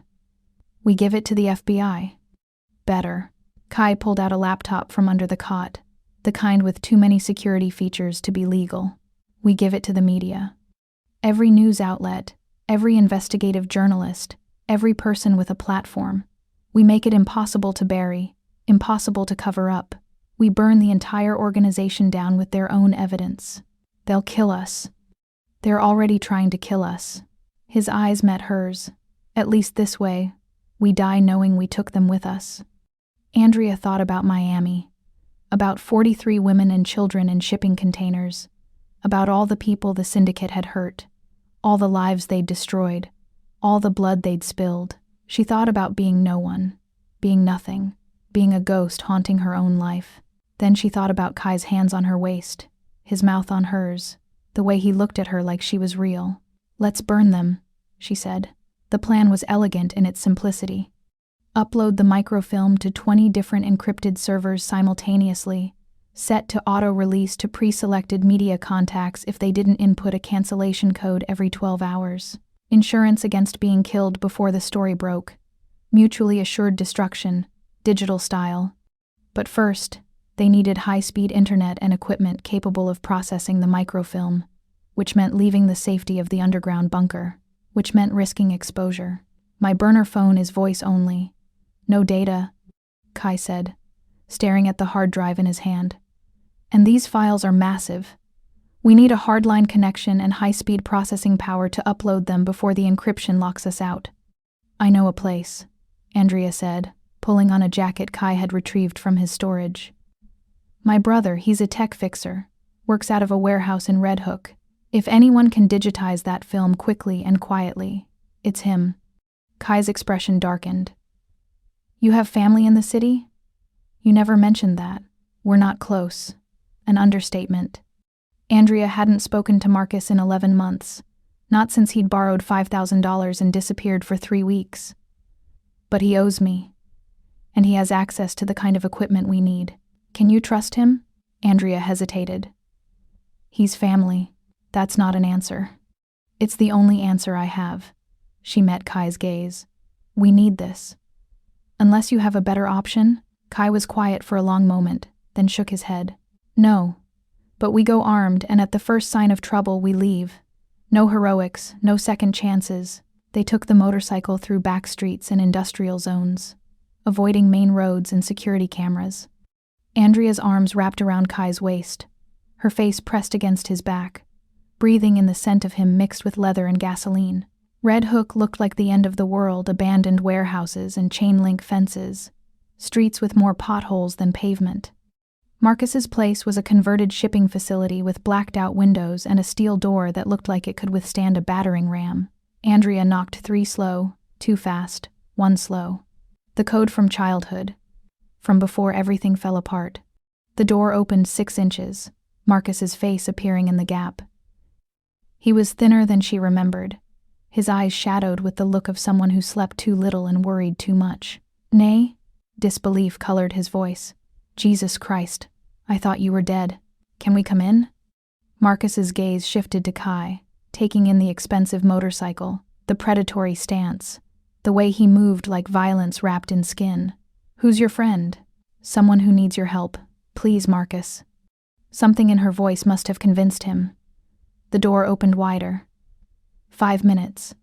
"We give it to the FBI." "Better." Kai pulled out a laptop from under the cot, the kind with too many security features to be legal. "We give it to the media. Every news outlet, every investigative journalist, every person with a platform. We make it impossible to bury, impossible to cover up. We burn the entire organization down with their own evidence. They'll kill us. They're already trying to kill us." His eyes met hers. "At least this way, we die knowing we took them with us." Andrea thought about Miami, about 43 women and children in shipping containers, about all the people the syndicate had hurt, all the lives they'd destroyed, all the blood they'd spilled. She thought about being no one, being nothing, being a ghost haunting her own life. Then she thought about Kai's hands on her waist, his mouth on hers, the way he looked at her like she was real. "Let's burn them," she said. The plan was elegant in its simplicity. Upload the microfilm to 20 different encrypted servers simultaneously, set to auto-release to pre-selected media contacts if they didn't input a cancellation code every 12 hours. Insurance against being killed before the story broke. Mutually assured destruction, digital style. But first, they needed high-speed internet and equipment capable of processing the microfilm, which meant leaving the safety of the underground bunker, which meant risking exposure. "My burner phone is voice only. No data," Kai said, staring at the hard drive in his hand. "And these files are massive. We need a hardline connection and high-speed processing power to upload them before the encryption locks us out." "I know a place," Andrea said, pulling on a jacket Kai had retrieved from his storage. "My brother, he's a tech fixer, works out of a warehouse in Red Hook. If anyone can digitize that film quickly and quietly, it's him." Kai's expression darkened. "You have family in the city? You never mentioned that. We're not close. An understatement. Andrea hadn't spoken to Marcus in 11 months, not since he'd borrowed $5,000 and disappeared for 3 weeks. But he owes me. And he has access to the kind of equipment we need. Can you trust him? Andrea hesitated. He's family. That's not an answer. It's the only answer I have. She met Kai's gaze. We need this. Unless you have a better option? Kai was quiet for a long moment, then shook his head. No. But we go armed, and at the first sign of trouble we leave. No heroics, no second chances. They took the motorcycle through back streets and industrial zones, avoiding main roads and security cameras. Andrea's arms wrapped around Kai's waist, her face pressed against his back, breathing in the scent of him mixed with leather and gasoline. Red Hook looked like the end of the world, abandoned warehouses and chain-link fences, streets with more potholes than pavement. Marcus's place was a converted shipping facility with blacked-out windows and a steel door that looked like it could withstand a battering ram. Andrea knocked 3 slow, 2 fast, 1 slow. The code from childhood, from before everything fell apart. The door opened 6 inches, Marcus's face appearing in the gap. He was thinner than she remembered, his eyes shadowed with the look of someone who slept too little and worried too much. Nay? Disbelief colored his voice. Jesus Christ, I thought you were dead. Can we come in? Marcus's gaze shifted to Kai, taking in the expensive motorcycle, the predatory stance, the way he moved like violence wrapped in skin. Who's your friend? Someone who needs your help. Please, Marcus. Something in her voice must have convinced him. The door opened wider. 5 minutes.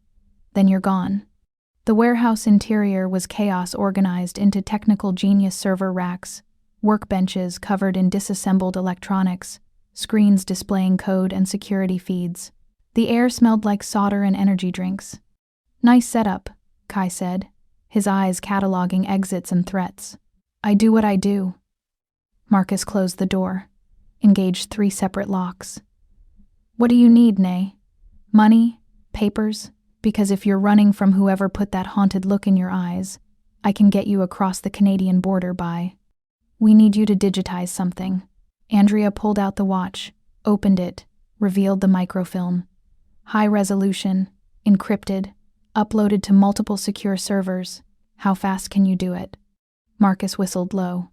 Then you're gone. The warehouse interior was chaos organized into technical genius server racks, workbenches covered in disassembled electronics, screens displaying code and security feeds. The air smelled like solder and energy drinks. Nice setup, Kai said, his eyes cataloging exits and threats. I do what I do. Marcus closed the door, engaged 3 separate locks. What do you need, Nay? Money? Papers? Because if you're running from whoever put that haunted look in your eyes, I can get you across the Canadian border by. We need you to digitize something. Andrea pulled out the watch, opened it, revealed the microfilm. High resolution, encrypted, uploaded to multiple secure servers. How fast can you do it? Marcus whistled low.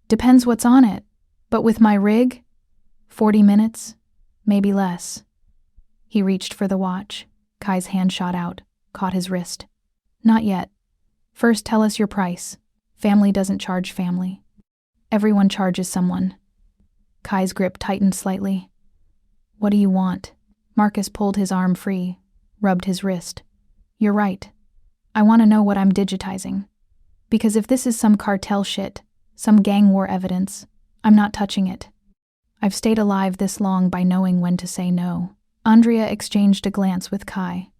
Depends what's on it. But with my rig? 40 minutes? Maybe less. He reached for the watch. Kai's hand shot out, caught his wrist. Not yet. First tell us your price. Family doesn't charge family. Everyone charges someone. Kai's grip tightened slightly. What do you want? Marcus pulled his arm free, rubbed his wrist. You're right. I want to know what I'm digitizing. Because if this is some cartel shit, some gang war evidence, I'm not touching it. I've stayed alive this long by knowing when to say no. Andrea exchanged a glance with Kai.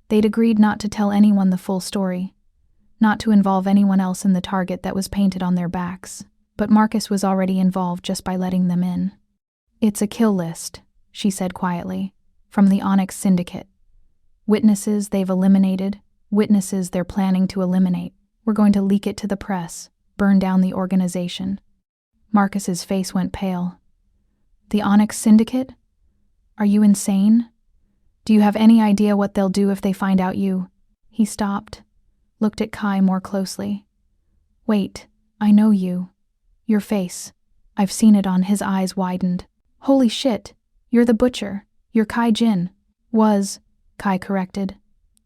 They'd agreed not to tell anyone the full story, not to involve anyone else in the target that was painted on their backs, but Marcus was already involved just by letting them in. It's a kill list, she said quietly, from the Onyx Syndicate. Witnesses they've eliminated, witnesses they're planning to eliminate. We're going to leak it to the press, burn down the organization. Marcus's face went pale. The Onyx Syndicate? Are you insane? Do you have any idea what they'll do if they find out you? He stopped, looked at Kai more closely. Wait, I know you. Your face. I've seen it on. His eyes widened. Holy shit, you're the butcher. You're Kai Jin. Was, Kai corrected.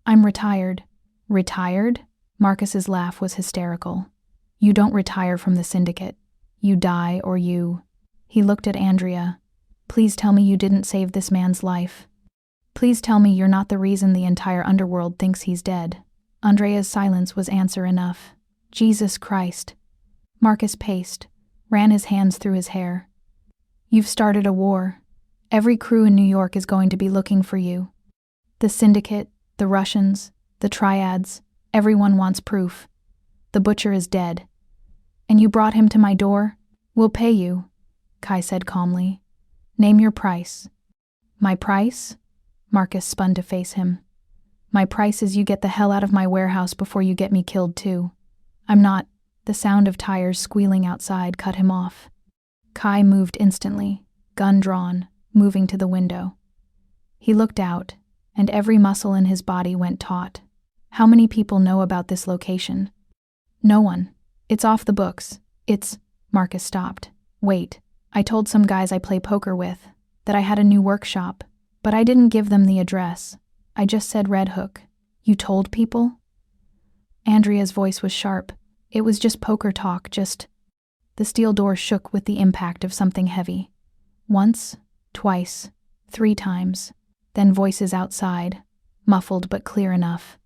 I'm retired. Retired? Marcus's laugh was hysterical. You don't retire from the syndicate. You die or you... He looked at Andrea. Please tell me you didn't save this man's life. Please tell me you're not the reason the entire underworld thinks he's dead. Andrea's silence was answer enough. Jesus Christ. Marcus paced, ran his hands through his hair. You've started a war. Every crew in New York is going to be looking for you. The syndicate, the Russians, the triads, everyone wants proof. The butcher is dead. And you brought him to my door? We'll pay you, Kai said calmly. Name your price. My price? Marcus spun to face him. My price is you get the hell out of my warehouse before you get me killed too. I'm not... The sound of tires squealing outside cut him off. Kai moved instantly, gun drawn, moving to the window. He looked out, and every muscle in his body went taut. How many people know about this location? No one. It's off the books. Marcus stopped. Wait, I told some guys I play poker with that I had a new workshop, but I didn't give them the address. I just said Red Hook. You told people? Andrea's voice was sharp. It was just poker talk, just... The steel door shook with the impact of something heavy. Once, twice, 3 times, then voices outside, muffled but clear enough.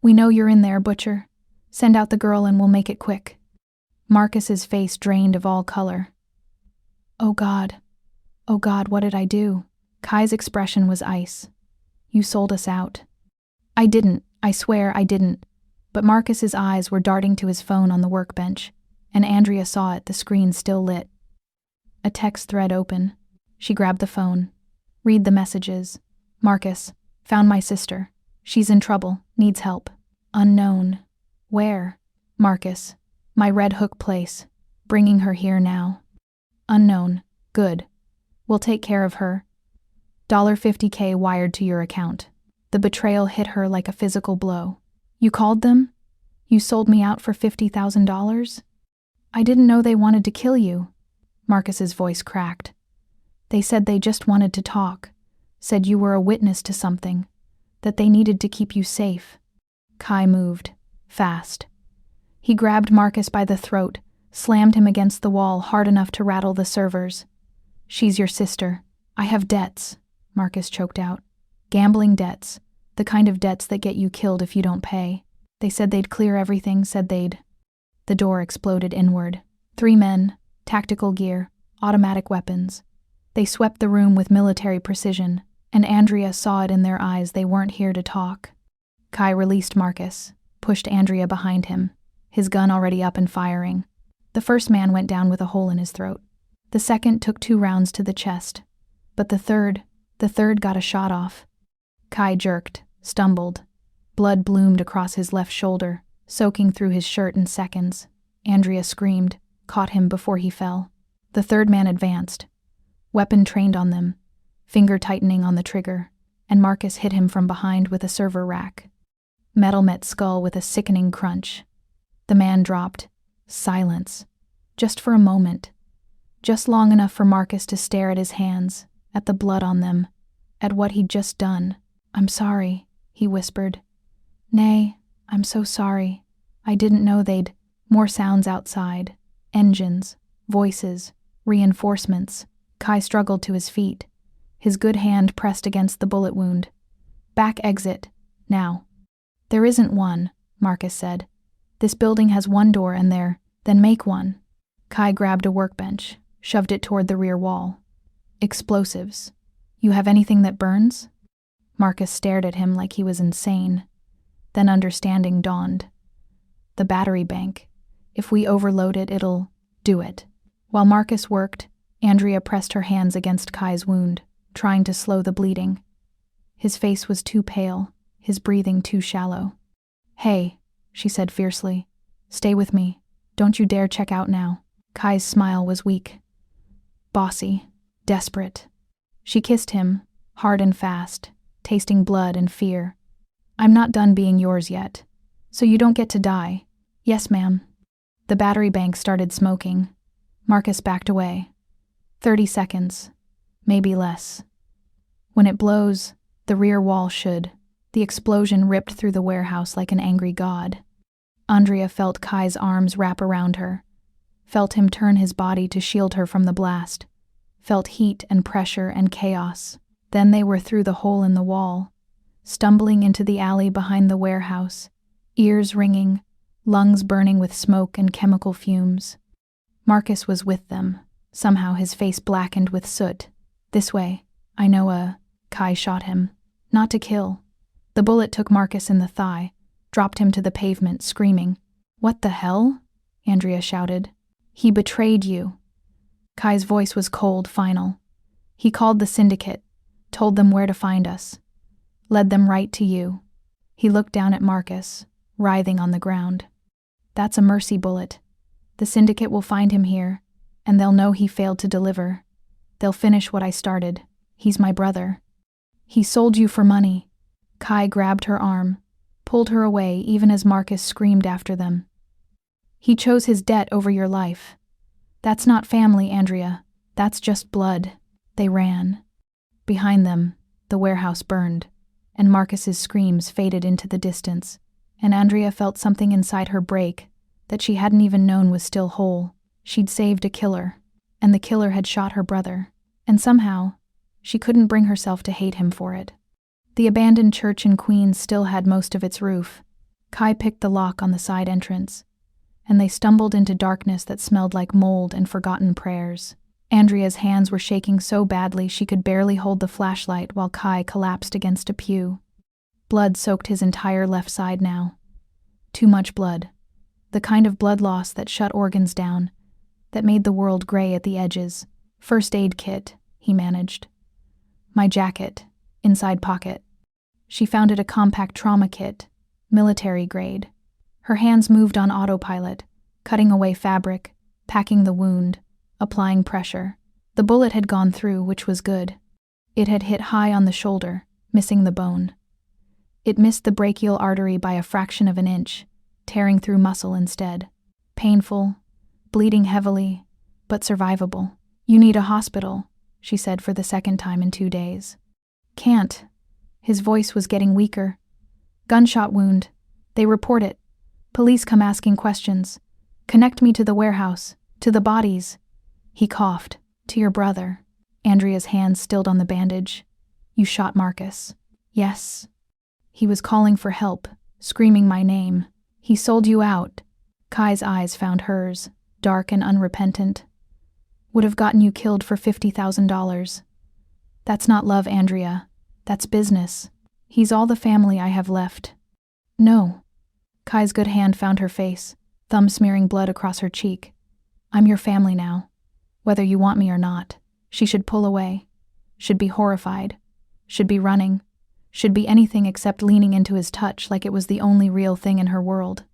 We know you're in there, Butcher. Send out the girl and we'll make it quick. Marcus's face drained of all color. Oh God, what did I do? Kai's expression was ice. You sold us out. I didn't, I swear I didn't. But Marcus's eyes were darting to his phone on the workbench, and Andrea saw it, the screen still lit. A text thread open. She grabbed the phone. Read the messages. Marcus, found my sister. She's in trouble, needs help. Unknown. Where? Marcus, my Red Hook place. Bringing her here now. Unknown. Good. We'll take care of her. $50K wired to your account. The betrayal hit her like a physical blow. You called them? You sold me out for $50,000? I didn't know they wanted to kill you. Marcus's voice cracked. They said they just wanted to talk. Said you were a witness to something. That they needed to keep you safe. Kai moved. Fast. He grabbed Marcus by the throat, slammed him against the wall hard enough to rattle the servers. She's your sister. I have debts, Marcus choked out. Gambling debts. The kind of debts that get you killed if you don't pay. They said they'd clear everything, The door exploded inward. 3 men, tactical gear, automatic weapons. They swept the room with military precision, and Andrea saw it in their eyes they weren't here to talk. Kai released Marcus, pushed Andrea behind him, his gun already up and firing. The first man went down with a hole in his throat. The second took 2 rounds to the chest. But the third got a shot off. Kai jerked, stumbled. Blood bloomed across his left shoulder, soaking through his shirt in seconds. Andrea screamed, caught him before he fell. The third man advanced. Weapon trained on them, finger tightening on the trigger, and Marcus hit him from behind with a server rack. Metal met skull with a sickening crunch. The man dropped. Silence. Just for a moment. Just long enough for Marcus to stare at his hands, at the blood on them, at what he'd just done. I'm sorry, he whispered. Nay, I'm so sorry. I didn't know they'd... More sounds outside. Engines, voices, reinforcements. Kai struggled to his feet, his good hand pressed against the bullet wound. Back exit, now. There isn't one, Marcus said. This building has 1 door and then make one. Kai grabbed a workbench, shoved it toward the rear wall. Explosives. You have anything that burns? Marcus stared at him like he was insane. Then understanding dawned. The battery bank. If we overload it, it'll do it. While Marcus worked, Andrea pressed her hands against Kai's wound, trying to slow the bleeding. His face was too pale, his breathing too shallow. Hey, she said fiercely. Stay with me. Don't you dare check out now. Kai's smile was weak. Bossy. Desperate. She kissed him, hard and fast, tasting blood and fear. I'm not done being yours yet. So you don't get to die. Yes, ma'am. The battery bank started smoking. Marcus backed away. 30 seconds. Maybe less. When it blows, the rear wall should. The explosion ripped through the warehouse like an angry god. Andrea felt Kai's arms wrap around her. Felt him turn his body to shield her from the blast. Felt heat and pressure and chaos. Then they were through the hole in the wall, stumbling into the alley behind the warehouse, ears ringing, lungs burning with smoke and chemical fumes. Marcus was with them, somehow his face blackened with soot. This way, I know Kai shot him. Not to kill. The bullet took Marcus in the thigh, dropped him to the pavement, screaming. What the hell? Andrea shouted. He betrayed you. Kai's voice was cold, final. He called the syndicate, told them where to find us, led them right to you. He looked down at Marcus, writhing on the ground. That's a mercy bullet. The syndicate will find him here, and they'll know he failed to deliver. They'll finish what I started. He's my brother. He sold you for money. Kai grabbed her arm, pulled her away even as Marcus screamed after them. He chose his debt over your life. That's not family, Andrea. That's just blood. They ran. Behind them, the warehouse burned, and Marcus's screams faded into the distance, and Andrea felt something inside her break that she hadn't even known was still whole. She'd saved a killer, and the killer had shot her brother, and somehow, she couldn't bring herself to hate him for it. The abandoned church in Queens still had most of its roof. Kai picked the lock on the side entrance, and they stumbled into darkness that smelled like mold and forgotten prayers. Andrea's hands were shaking so badly she could barely hold the flashlight while Kai collapsed against a pew. Blood soaked his entire left side now. Too much blood. The kind of blood loss that shut organs down, that made the world gray at the edges. First aid kit, he managed. My jacket, inside pocket. She found it a compact trauma kit, military grade. Her hands moved on autopilot, cutting away fabric, packing the wound, applying pressure. The bullet had gone through, which was good. It had hit high on the shoulder, missing the bone. It missed the brachial artery by a fraction of an inch, tearing through muscle instead. Painful, bleeding heavily, but survivable. You need a hospital, she said for the second time in 2 days. Can't. His voice was getting weaker. Gunshot wound. They report it. Police come asking questions. Connect me to the warehouse, to the bodies. He coughed. To your brother. Andrea's hands stilled on the bandage. You shot Marcus. Yes. He was calling for help, screaming my name. He sold you out. Kai's eyes found hers, dark and unrepentant. Would have gotten you killed for $50,000. That's not love, Andrea. That's business. He's all the family I have left. No. Kai's good hand found her face, thumb smearing blood across her cheek. I'm your family now. Whether you want me or not. She should pull away. Should be horrified. Should be running. Should be anything except leaning into his touch like it was the only real thing in her world.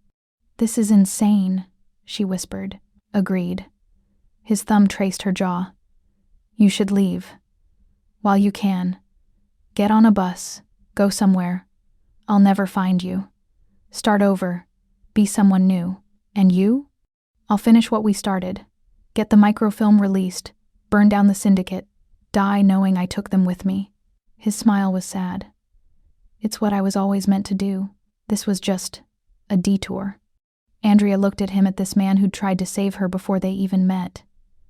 This is insane, she whispered. Agreed. His thumb traced her jaw. You should leave. While you can. Get on a bus. Go somewhere. I'll never find you. Start over. Be someone new. And you? I'll finish what we started. Get the microfilm released. Burn down the syndicate. Die knowing I took them with me. His smile was sad. It's what I was always meant to do. This was just a detour. Andrea looked at him, at this man who'd tried to save her before they even met,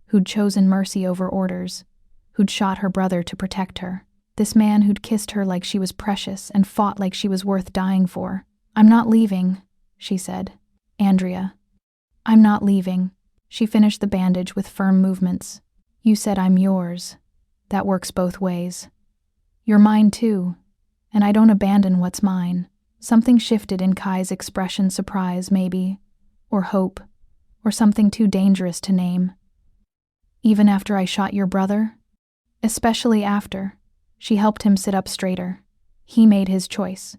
who'd chosen mercy over orders, who'd shot her brother to protect her. This man who'd kissed her like she was precious and fought like she was worth dying for. I'm not leaving, she said. Andrea. I'm not leaving. She finished the bandage with firm movements. You said I'm yours. That works both ways. You're mine too, and I don't abandon what's mine. Something shifted in Kai's expression, surprise maybe, or hope, or something too dangerous to name. Even after I shot your brother? Especially after. She helped him sit up straighter. He made his choice.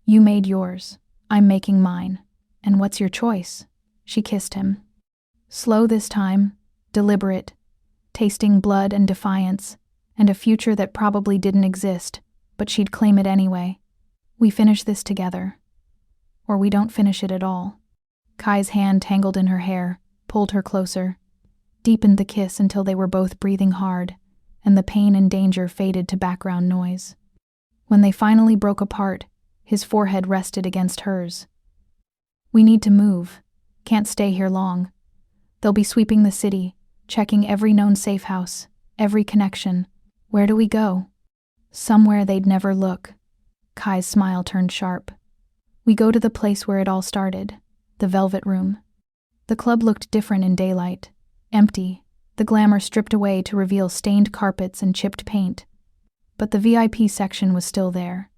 You made yours. I'm making mine. And what's your choice? She kissed him. Slow this time, deliberate, tasting blood and defiance, and a future that probably didn't exist, but she'd claim it anyway. We finish this together. Or we don't finish it at all. Kai's hand tangled in her hair, pulled her closer, deepened the kiss until they were both breathing hard, and the pain and danger faded to background noise. When they finally broke apart, his forehead rested against hers. We need to move. Can't stay here long. They'll be sweeping the city, checking every known safe house, every connection. Where do we go? Somewhere they'd never look. Kai's smile turned sharp. We go to the place where it all started, the Velvet Room. The club looked different in daylight, empty, the glamour stripped away to reveal stained carpets and chipped paint. But the VIP section was still there.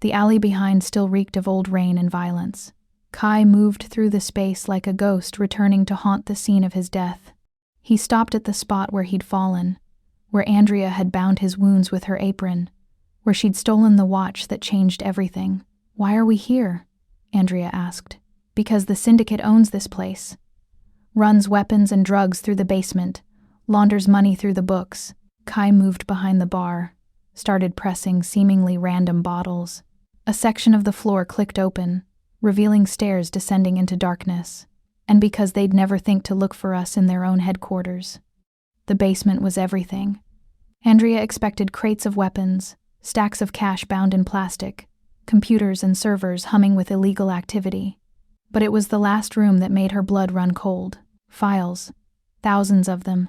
The alley behind still reeked of old rain and violence. Kai moved through the space like a ghost returning to haunt the scene of his death. He stopped at the spot where he'd fallen, where Andrea had bound his wounds with her apron, where she'd stolen the watch that changed everything. Why are we here? Andrea asked. Because the syndicate owns this place. Runs weapons and drugs through the basement, launders money through the books. Kai moved behind the bar, started pressing seemingly random bottles. A section of the floor clicked open, revealing stairs descending into darkness. And because they'd never think to look for us in their own headquarters. The basement was everything. Andrea expected crates of weapons, stacks of cash bound in plastic, computers and servers humming with illegal activity. But it was the last room that made her blood run cold. Files, thousands of them,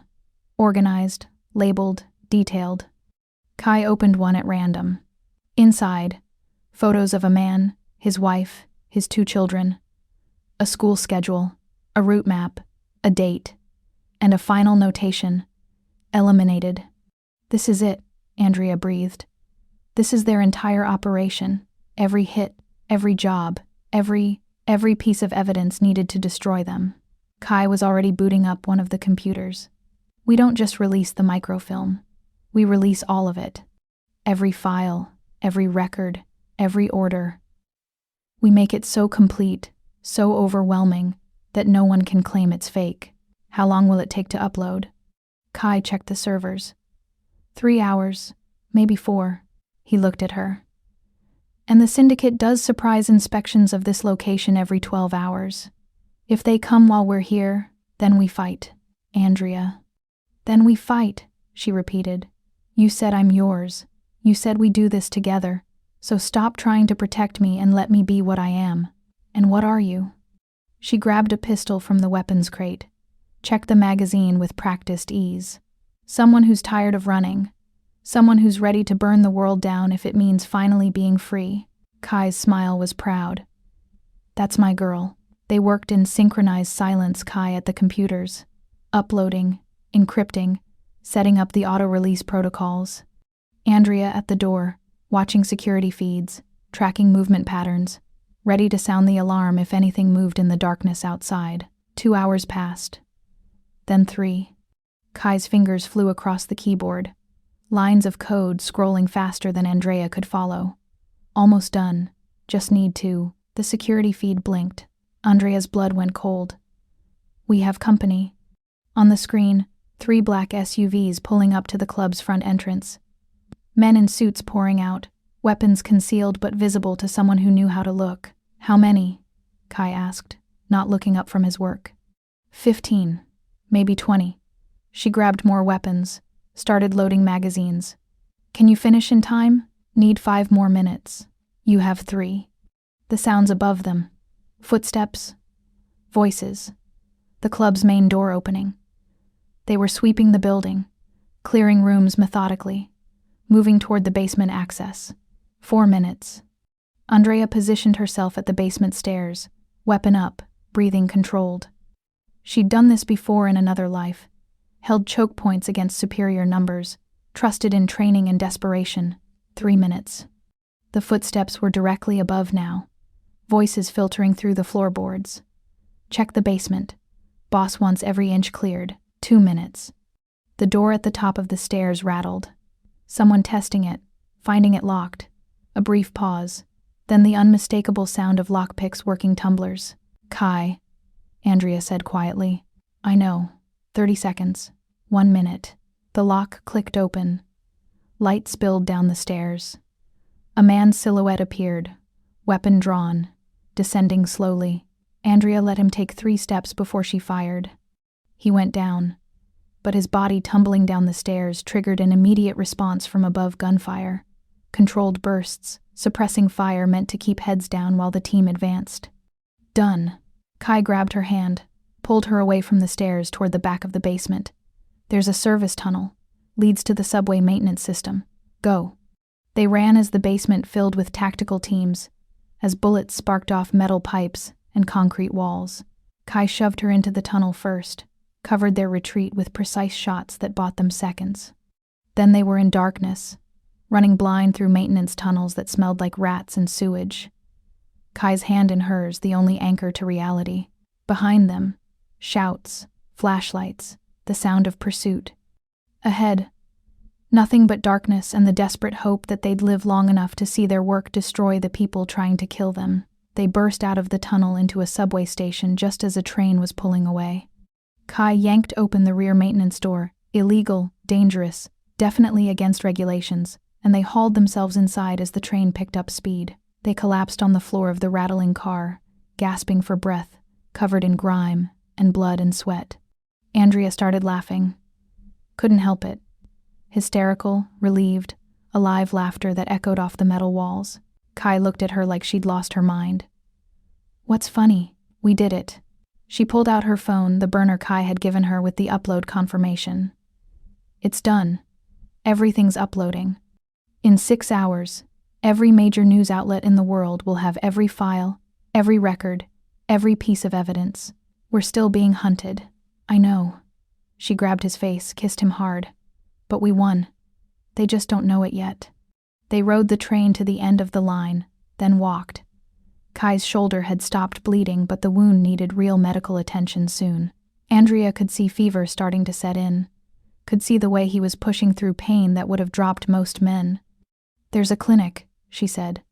organized, labeled, detailed. Kai opened one at random. Inside, photos of a man, his wife, his 2 children, a school schedule, a route map, a date, and a final notation: eliminated. "This is it," Andrea breathed. "This is their entire operation. Every hit, every job, every piece of evidence needed to destroy them." Kai was already booting up one of the computers. "We don't just release the microfilm. We release all of it. Every file, every record, every order. We make it so complete, so overwhelming, that no one can claim it's fake. How long will it take to upload?" Kai checked the servers. 3 hours, maybe 4. He looked at her. "And the syndicate does surprise inspections of this location every 12 hours. If they come while we're here, then we fight." "Andrea." "Then we fight," she repeated. "You said I'm yours. You said we do this together. So stop trying to protect me and let me be what I am." "And what are you?" She grabbed a pistol from the weapons crate, checked the magazine with practiced ease. "Someone who's tired of running. Someone who's ready to burn the world down if it means finally being free." Kai's smile was proud. "That's my girl." They worked in synchronized silence. Kai at the computers, uploading, encrypting, setting up the auto-release protocols. Andrea at the door, watching security feeds, tracking movement patterns, ready to sound the alarm if anything moved in the darkness outside. 2 hours passed. Then 3. Kai's fingers flew across the keyboard, lines of code scrolling faster than Andrea could follow. "Almost done. Just need to." The security feed blinked. Andrea's blood went cold. "We have company." On the screen, 3 black SUVs pulling up to the club's front entrance. Men in suits pouring out, weapons concealed but visible to someone who knew how to look. "How many?" Kai asked, not looking up from his work. 15, maybe 20. She grabbed more weapons, started loading magazines. "Can you finish in time?" "Need 5 more minutes." "You have 3. The sounds above them. Footsteps. Voices. The club's main door opening. They were sweeping the building, clearing rooms methodically, moving toward the basement access. 4 minutes. Andrea positioned herself at the basement stairs, weapon up, breathing controlled. She'd done this before in another life, held choke points against superior numbers, trusted in training and desperation. 3 minutes. The footsteps were directly above now, voices filtering through the floorboards. "Check the basement. Boss wants every inch cleared." 2 minutes. The door at the top of the stairs rattled. Someone testing it, finding it locked. A brief pause, then the unmistakable sound of lockpicks working tumblers. "Kai," Andrea said quietly. "I know. 30 seconds. 1 minute." The lock clicked open. Light spilled down the stairs. A man's silhouette appeared, weapon drawn, descending slowly. Andrea let him take 3 steps before she fired. He went down, but his body tumbling down the stairs triggered an immediate response from above gunfire. Controlled bursts, suppressing fire meant to keep heads down while the team advanced. "Done." Kai grabbed her hand, pulled her away from the stairs toward the back of the basement. "There's a service tunnel. Leads to the subway maintenance system. Go." They ran as the basement filled with tactical teams, as bullets sparked off metal pipes and concrete walls. Kai shoved her into the tunnel first, covered their retreat with precise shots that bought them seconds. Then they were in darkness, running blind through maintenance tunnels that smelled like rats and sewage. Kai's hand in hers, the only anchor to reality. Behind them, shouts, flashlights, the sound of pursuit. Ahead, nothing but darkness and the desperate hope that they'd live long enough to see their work destroy the people trying to kill them. They burst out of the tunnel into a subway station just as a train was pulling away. Kai yanked open the rear maintenance door, Illegal, dangerous, definitely against regulations, and they hauled themselves inside as the train picked up speed. They collapsed on the floor of the rattling car, gasping for breath, covered in grime and blood and sweat. Andrea started laughing. Couldn't help it. Hysterical, relieved, alive laughter that echoed off the metal walls. Kai looked at her like she'd lost her mind. What's funny? We did it. She pulled out her phone, the burner Kai had given her with the upload confirmation. It's done. Everything's uploading. In 6 hours, every major news outlet in the world will have every file, every record, every piece of evidence. We're still being hunted. I know. She grabbed his face, kissed him hard. But we won. They just don't know it yet. They rode the train to the end of the line, then walked. Kai's shoulder had stopped bleeding, but the wound needed real medical attention soon. Andrea could see fever starting to set in, could see the way he was pushing through pain that would have dropped most men. There's a clinic, she said.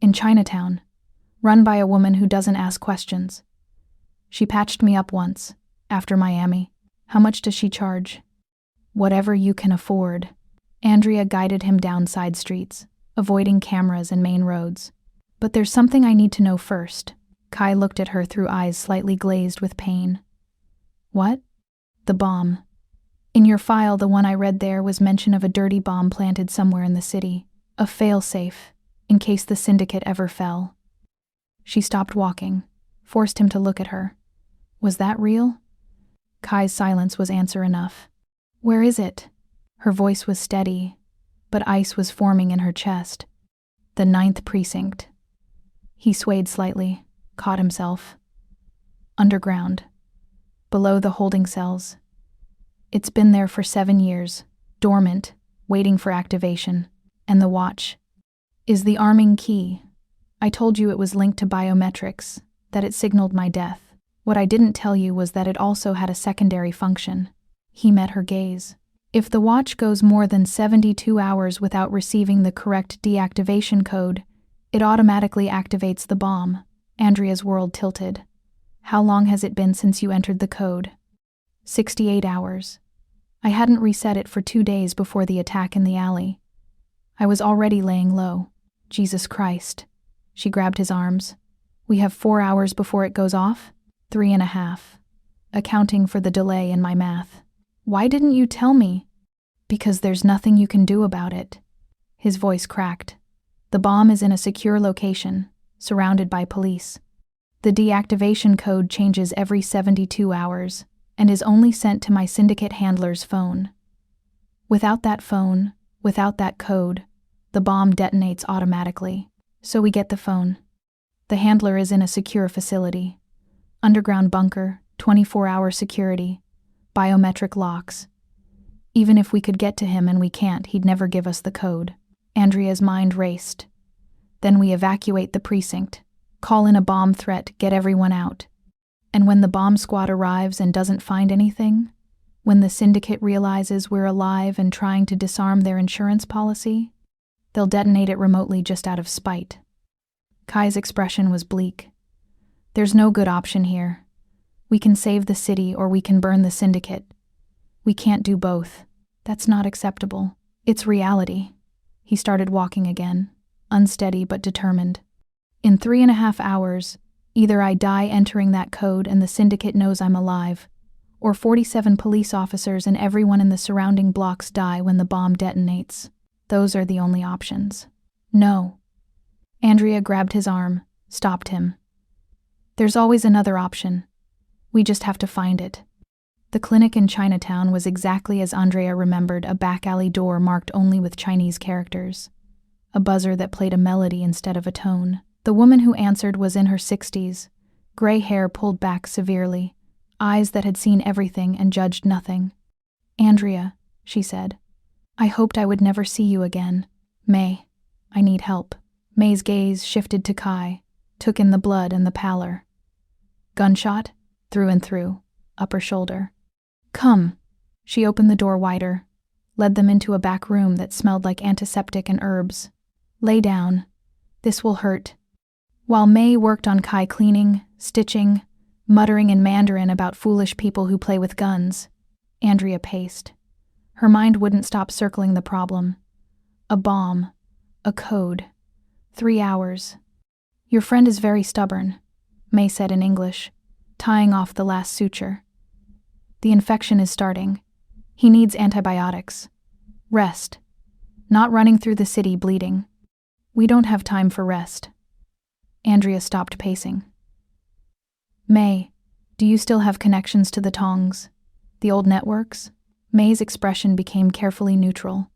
In Chinatown, run by a woman who doesn't ask questions. She patched me up once, after Miami. How much does she charge? Whatever you can afford. Andrea guided him down side streets, avoiding cameras and main roads. But there's something I need to know first. Kai looked at her through eyes slightly glazed with pain. What? The bomb. In your file, the one I read there, was mention of a dirty bomb planted somewhere in the city. A fail-safe, in case the syndicate ever fell. She stopped walking, forced him to look at her. Was that real? Kai's silence was answer enough. Where is it? Her voice was steady, but ice was forming in her chest. The 9th precinct. He swayed slightly, caught himself. Underground. Below the holding cells. It's been there for 7 years, dormant, waiting for activation. And the watch is the arming key. I told you it was linked to biometrics, that it signaled my death. What I didn't tell you was that it also had a secondary function. He met her gaze. If the watch goes more than 72 hours without receiving the correct deactivation code, it automatically activates the bomb. Andrea's world tilted. How long has it been since you entered the code? 68 hours. I hadn't reset it for 2 days before the attack in the alley. I was already laying low. Jesus Christ. She grabbed his arms. We have 4 hours before it goes off? 3.5. Accounting for the delay in my math. Why didn't you tell me? Because there's nothing you can do about it. His voice cracked. The bomb is in a secure location, surrounded by police. The deactivation code changes every 72 hours and is only sent to my syndicate handler's phone. Without that phone, without that code, the bomb detonates automatically. So we get the phone. The handler is in a secure facility. Underground bunker, 24-hour security, biometric locks. Even if we could get to him, and we can't, he'd never give us the code. Andrea's mind raced. Then we evacuate the precinct, call in a bomb threat, get everyone out. And when the bomb squad arrives and doesn't find anything, when the syndicate realizes we're alive and trying to disarm their insurance policy, they'll detonate it remotely just out of spite. Kai's expression was bleak. There's no good option here. We can save the city or we can burn the syndicate. We can't do both. That's not acceptable. It's reality. He started walking again, unsteady but determined. In 3.5 hours, either I die entering that code and the syndicate knows I'm alive, or 47 police officers and everyone in the surrounding blocks die when the bomb detonates. Those are the only options. No. Andrea grabbed his arm, stopped him. There's always another option. We just have to find it. The clinic in Chinatown was exactly as Andrea remembered, a back alley door marked only with Chinese characters. A buzzer that played a melody instead of a tone. The woman who answered was in her 60s, gray hair pulled back severely, eyes that had seen everything and judged nothing. Andrea, she said. I hoped I would never see you again. May, I need help. May's gaze shifted to Kai, took in the blood and the pallor. Gunshot? Through and through, upper shoulder. Come. She opened the door wider, led them into a back room that smelled like antiseptic and herbs. Lay down. This will hurt. While May worked on Kai cleaning, stitching, muttering in Mandarin about foolish people who play with guns, Andrea paced. Her mind wouldn't stop circling the problem. A bomb. A code. 3 hours. Your friend is very stubborn, May said in English, tying off the last suture. The infection is starting. He needs antibiotics. Rest. Not running through the city bleeding. We don't have time for rest. Andrea stopped pacing. May, do you still have connections to the Tongs? The old networks? May's expression became carefully neutral.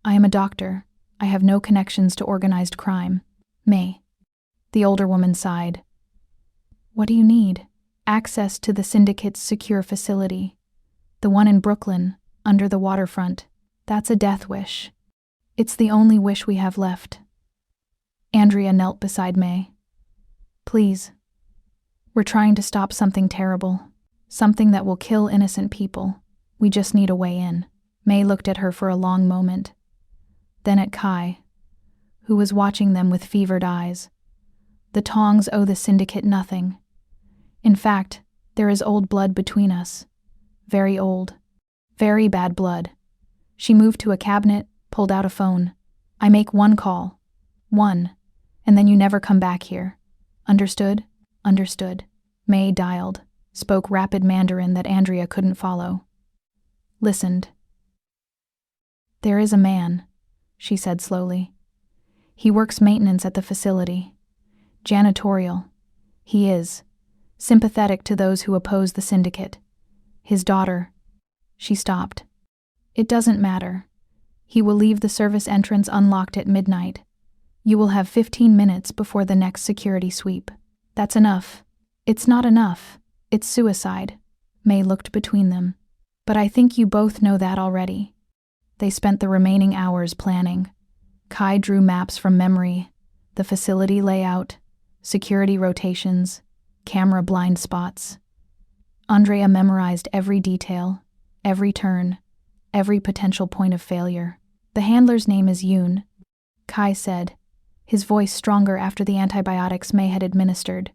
I am a doctor. I have no connections to organized crime. May. The older woman sighed. What do you need? Access to the syndicate's secure facility. The one in Brooklyn, under the waterfront. That's a death wish. It's the only wish we have left. Andrea knelt beside May. Please. We're trying to stop something terrible. Something that will kill innocent people. We just need a way in. May looked at her for a long moment. Then at Kai, who was watching them with fevered eyes. The Tongs owe the syndicate nothing. In fact, there is old blood between us. Very old. Very bad blood. She moved to a cabinet, pulled out a phone. I make one call. One. And then you never come back here. Understood? Understood. May dialed, spoke rapid Mandarin that Andrea couldn't follow. Listened. There is a man, she said slowly. He works maintenance at the facility. Janitorial. He is. Sympathetic to those who oppose the syndicate. His daughter. She stopped. It doesn't matter. He will leave the service entrance unlocked at midnight. You will have 15 minutes before the next security sweep. That's enough. It's not enough. It's suicide. May looked between them. But I think you both know that already. They spent the remaining hours planning. Kai drew maps from memory, the facility layout, security rotations, camera blind spots. Andrea memorized every detail, every turn, every potential point of failure. The handler's name is Yoon, Kai said, his voice stronger after the antibiotics May had administered.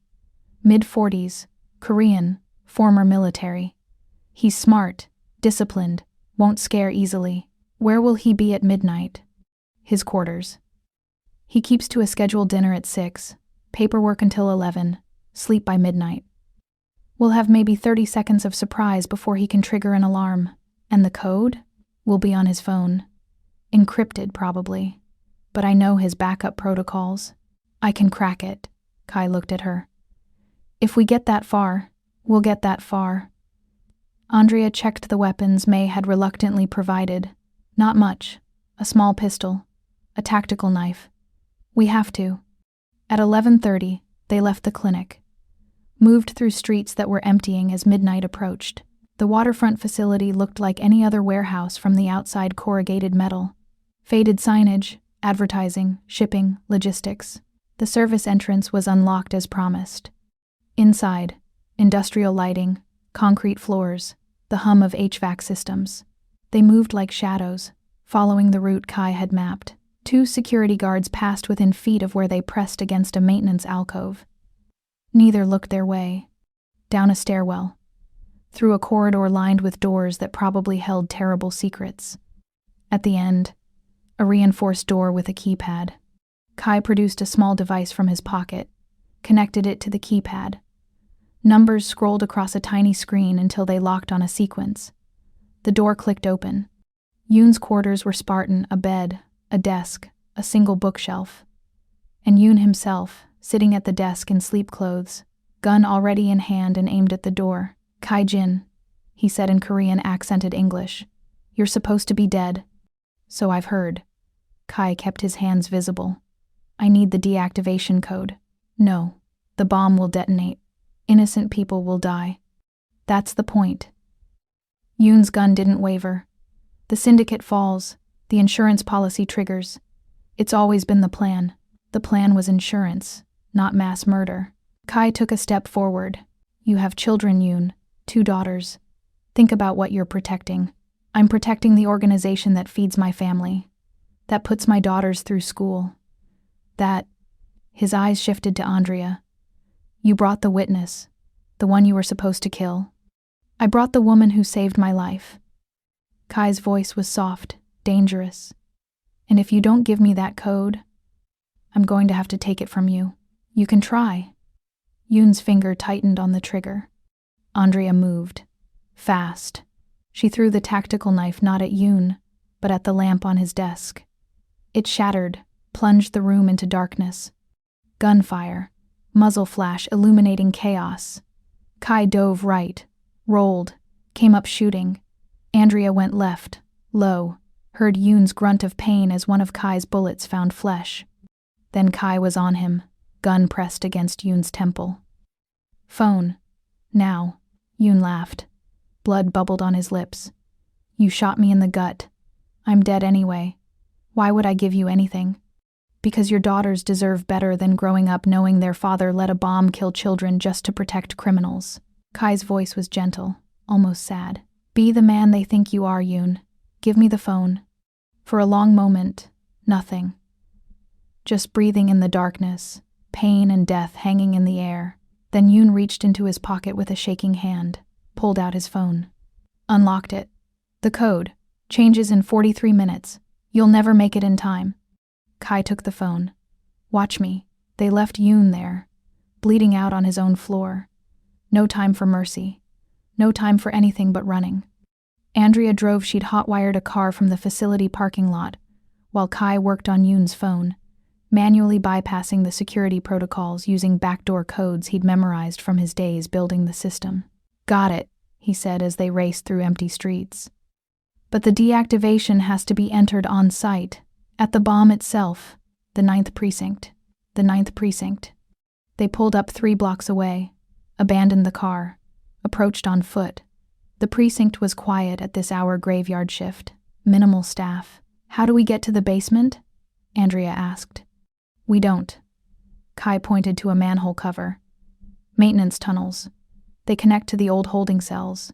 Mid-40s, Korean, former military. He's smart, disciplined, won't scare easily. Where will he be at midnight? His quarters. He keeps to a scheduled dinner at 6, paperwork until 11, sleep by midnight. We'll have maybe 30 seconds of surprise before he can trigger an alarm, and the code will be on his phone. Encrypted, probably. But I know his backup protocols. I can crack it. Kai looked at her. If we get that far, we'll get that far. Andrea checked the weapons May had reluctantly provided. Not much. A small pistol. A tactical knife. We have to. At 11:30, they left the clinic. Moved through streets that were emptying as midnight approached. The waterfront facility looked like any other warehouse from the outside corrugated metal. Faded signage, advertising, shipping, logistics. The service entrance was unlocked as promised. Inside, industrial lighting, concrete floors, the hum of HVAC systems. They moved like shadows, following the route Kai had mapped. 2 security guards passed within feet of where they pressed against a maintenance alcove. Neither looked their way. Down a stairwell. Through a corridor lined with doors that probably held terrible secrets. At the end, a reinforced door with a keypad. Kai produced a small device from his pocket, connected it to the keypad. Numbers scrolled across a tiny screen until they locked on a sequence. The door clicked open. Yoon's quarters were Spartan, a bed, a desk, a single bookshelf. And Yoon himself, sitting at the desk in sleep clothes, gun already in hand and aimed at the door. Kai Jin, he said in Korean accented English. You're supposed to be dead. So I've heard. Kai kept his hands visible. I need the deactivation code. No, the bomb will detonate. Innocent people will die. That's the point. Yoon's gun didn't waver. The syndicate falls. The insurance policy triggers. It's always been the plan. The plan was insurance, not mass murder. Kai took a step forward. You have children, Yoon. 2 daughters. Think about what you're protecting. I'm protecting the organization that feeds my family. That puts my daughters through school. That... His eyes shifted to Andrea. You brought the witness. The one you were supposed to kill. I brought the woman who saved my life. Kai's voice was soft, dangerous. And if you don't give me that code, I'm going to have to take it from you. You can try. Yoon's finger tightened on the trigger. Andrea moved. Fast. She threw the tactical knife not at Yoon, but at the lamp on his desk. It shattered, plunged the room into darkness. Gunfire. Muzzle flash illuminating chaos. Kai dove right, rolled, came up shooting. Andrea went left, low, heard Yoon's grunt of pain as one of Kai's bullets found flesh. Then Kai was on him, gun pressed against Yoon's temple. Phone. Now. Yoon laughed. Blood bubbled on his lips. You shot me in the gut. I'm dead anyway. Why would I give you anything? Because your daughters deserve better than growing up knowing their father let a bomb kill children just to protect criminals. Kai's voice was gentle, almost sad. Be the man they think you are, Yoon. Give me the phone. For a long moment, nothing. Just breathing in the darkness, pain and death hanging in the air. Then Yoon reached into his pocket with a shaking hand, pulled out his phone. Unlocked it. The code. Changes in 43 minutes. You'll never make it in time. Kai took the phone. Watch me. They left Yoon there, bleeding out on his own floor. No time for mercy. No time for anything but running. Andrea drove. She'd hot-wired a car from the facility parking lot, while Kai worked on Yoon's phone, manually bypassing the security protocols using backdoor codes he'd memorized from his days building the system. Got it, he said as they raced through empty streets. But the deactivation has to be entered on site, at the bomb itself, the 9th precinct. The 9th precinct. They pulled up 3 blocks away, abandoned the car, approached on foot. The precinct was quiet at this hour graveyard shift, minimal staff. How do we get to the basement? Andrea asked. We don't. Kai pointed to a manhole cover. Maintenance tunnels. They connect to the old holding cells.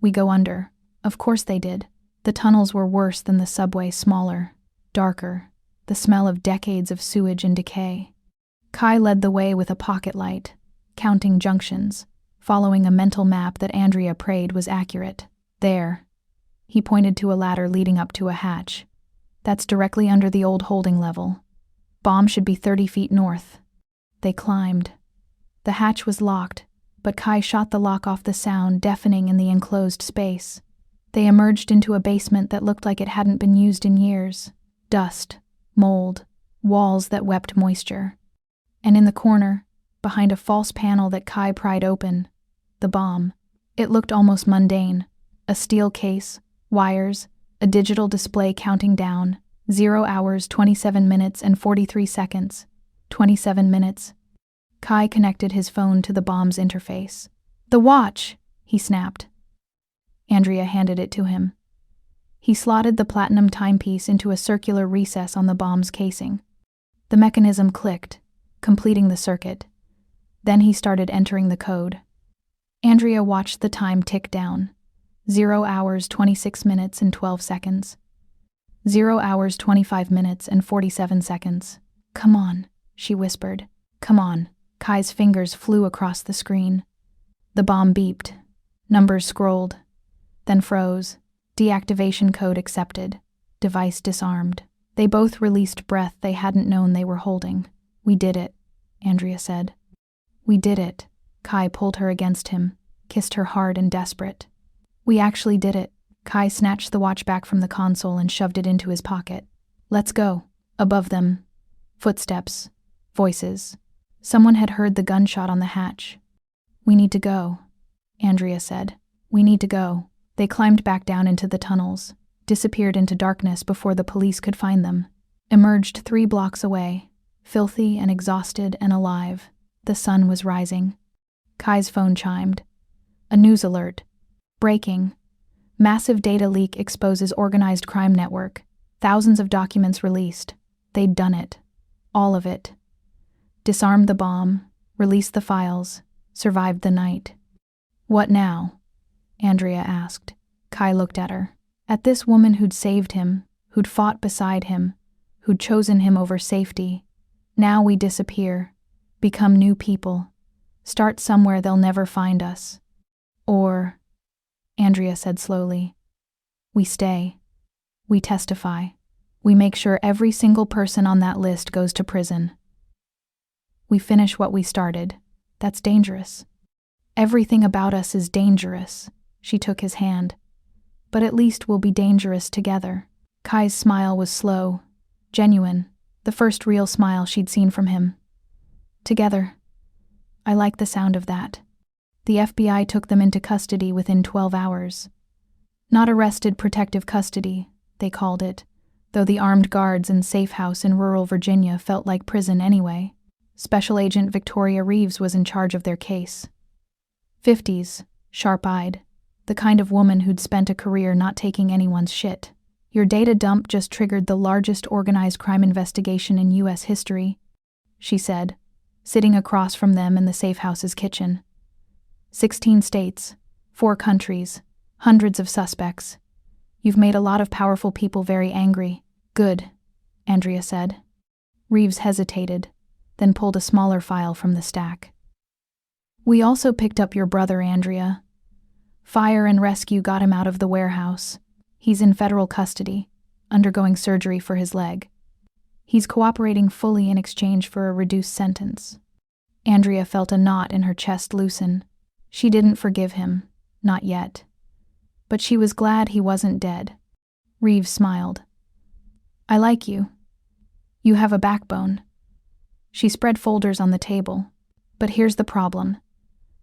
We go under. Of course they did. The tunnels were worse than the subway, smaller, darker, the smell of decades of sewage and decay. Kai led the way with a pocket light, counting junctions, following a mental map that Andrea prayed was accurate. There. He pointed to a ladder leading up to a hatch. That's directly under the old holding level. Bomb should be 30 feet north. They climbed. The hatch was locked, but Kai shot the lock off the sound deafening in the enclosed space. They emerged into a basement that looked like it hadn't been used in years. Dust, mold, walls that wept moisture. And in the corner, behind a false panel that Kai pried open, the bomb. It looked almost mundane. A steel case, wires, a digital display counting down, 0 hours, 27 minutes and 43 seconds. 27 minutes. Kai connected his phone to the bomb's interface. The watch, he snapped. Andrea handed it to him. He slotted the platinum timepiece into a circular recess on the bomb's casing. The mechanism clicked, completing the circuit. Then he started entering the code. Andrea watched the time tick down. 0 hours, 26 minutes and 12 seconds. 0 hours, 25 minutes and 47 seconds. Come on, she whispered. Come on. Kai's fingers flew across the screen. The bomb beeped. Numbers scrolled. Then froze. Deactivation code accepted. Device disarmed. They both released breath they hadn't known they were holding. We did it, Andrea said. We did it. Kai pulled her against him, kissed her hard and desperate. We actually did it. Kai snatched the watch back from the console and shoved it into his pocket. Let's go. Above them. Footsteps. Voices. Someone had heard the gunshot on the hatch. We need to go, Andrea said. We need to go. They climbed back down into the tunnels, disappeared into darkness before the police could find them, emerged 3 blocks away, filthy and exhausted and alive. The sun was rising. Kai's phone chimed. A news alert. Breaking. Massive data leak exposes organized crime network. Thousands of documents released. They'd done it. All of it. Disarmed the bomb, released the files, survived the night. What now? Andrea asked. Kai looked at her. At this woman who'd saved him, who'd fought beside him, who'd chosen him over safety. Now we disappear, become new people, start somewhere they'll never find us. Or Andrea said slowly. We stay. We testify. We make sure every single person on that list goes to prison. We finish what we started. That's dangerous. Everything about us is dangerous. She took his hand. But at least we'll be dangerous together. Kai's smile was slow, genuine, the first real smile she'd seen from him. Together. I like the sound of that. The FBI took them into custody within 12 hours. Not arrested protective custody, they called it, though the armed guards and safe house in rural Virginia felt like prison anyway. Special Agent Victoria Reeves was in charge of their case. 50s, sharp-eyed, the kind of woman who'd spent a career not taking anyone's shit. Your data dump just triggered the largest organized crime investigation in U.S. history, she said, sitting across from them in the safe house's kitchen. 16 states, 4 countries, hundreds of suspects. You've made a lot of powerful people very angry. Good, Andrea said. Reeves hesitated, then pulled a smaller file from the stack. We also picked up your brother, Andrea. Fire and rescue got him out of the warehouse. He's in federal custody, undergoing surgery for his leg. He's cooperating fully in exchange for a reduced sentence. Andrea felt a knot in her chest loosen. She didn't forgive him, not yet. But she was glad he wasn't dead. Reeves smiled. I like you. You have a backbone. She spread folders on the table. But here's the problem.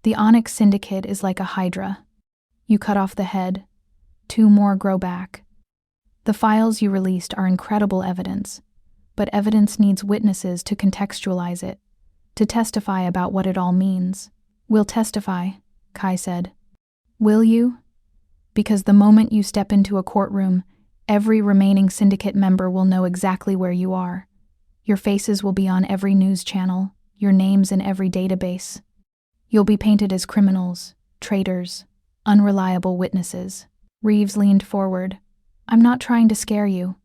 The Onyx Syndicate is like a hydra. You cut off the head, 2 more grow back. The files you released are incredible evidence, but evidence needs witnesses to contextualize it, to testify about what it all means. We'll testify, Kai said. Will you? Because the moment you step into a courtroom, every remaining syndicate member will know exactly where you are. Your faces will be on every news channel, your names in every database. You'll be painted as criminals, traitors, unreliable witnesses. Reeves leaned forward. I'm not trying to scare you.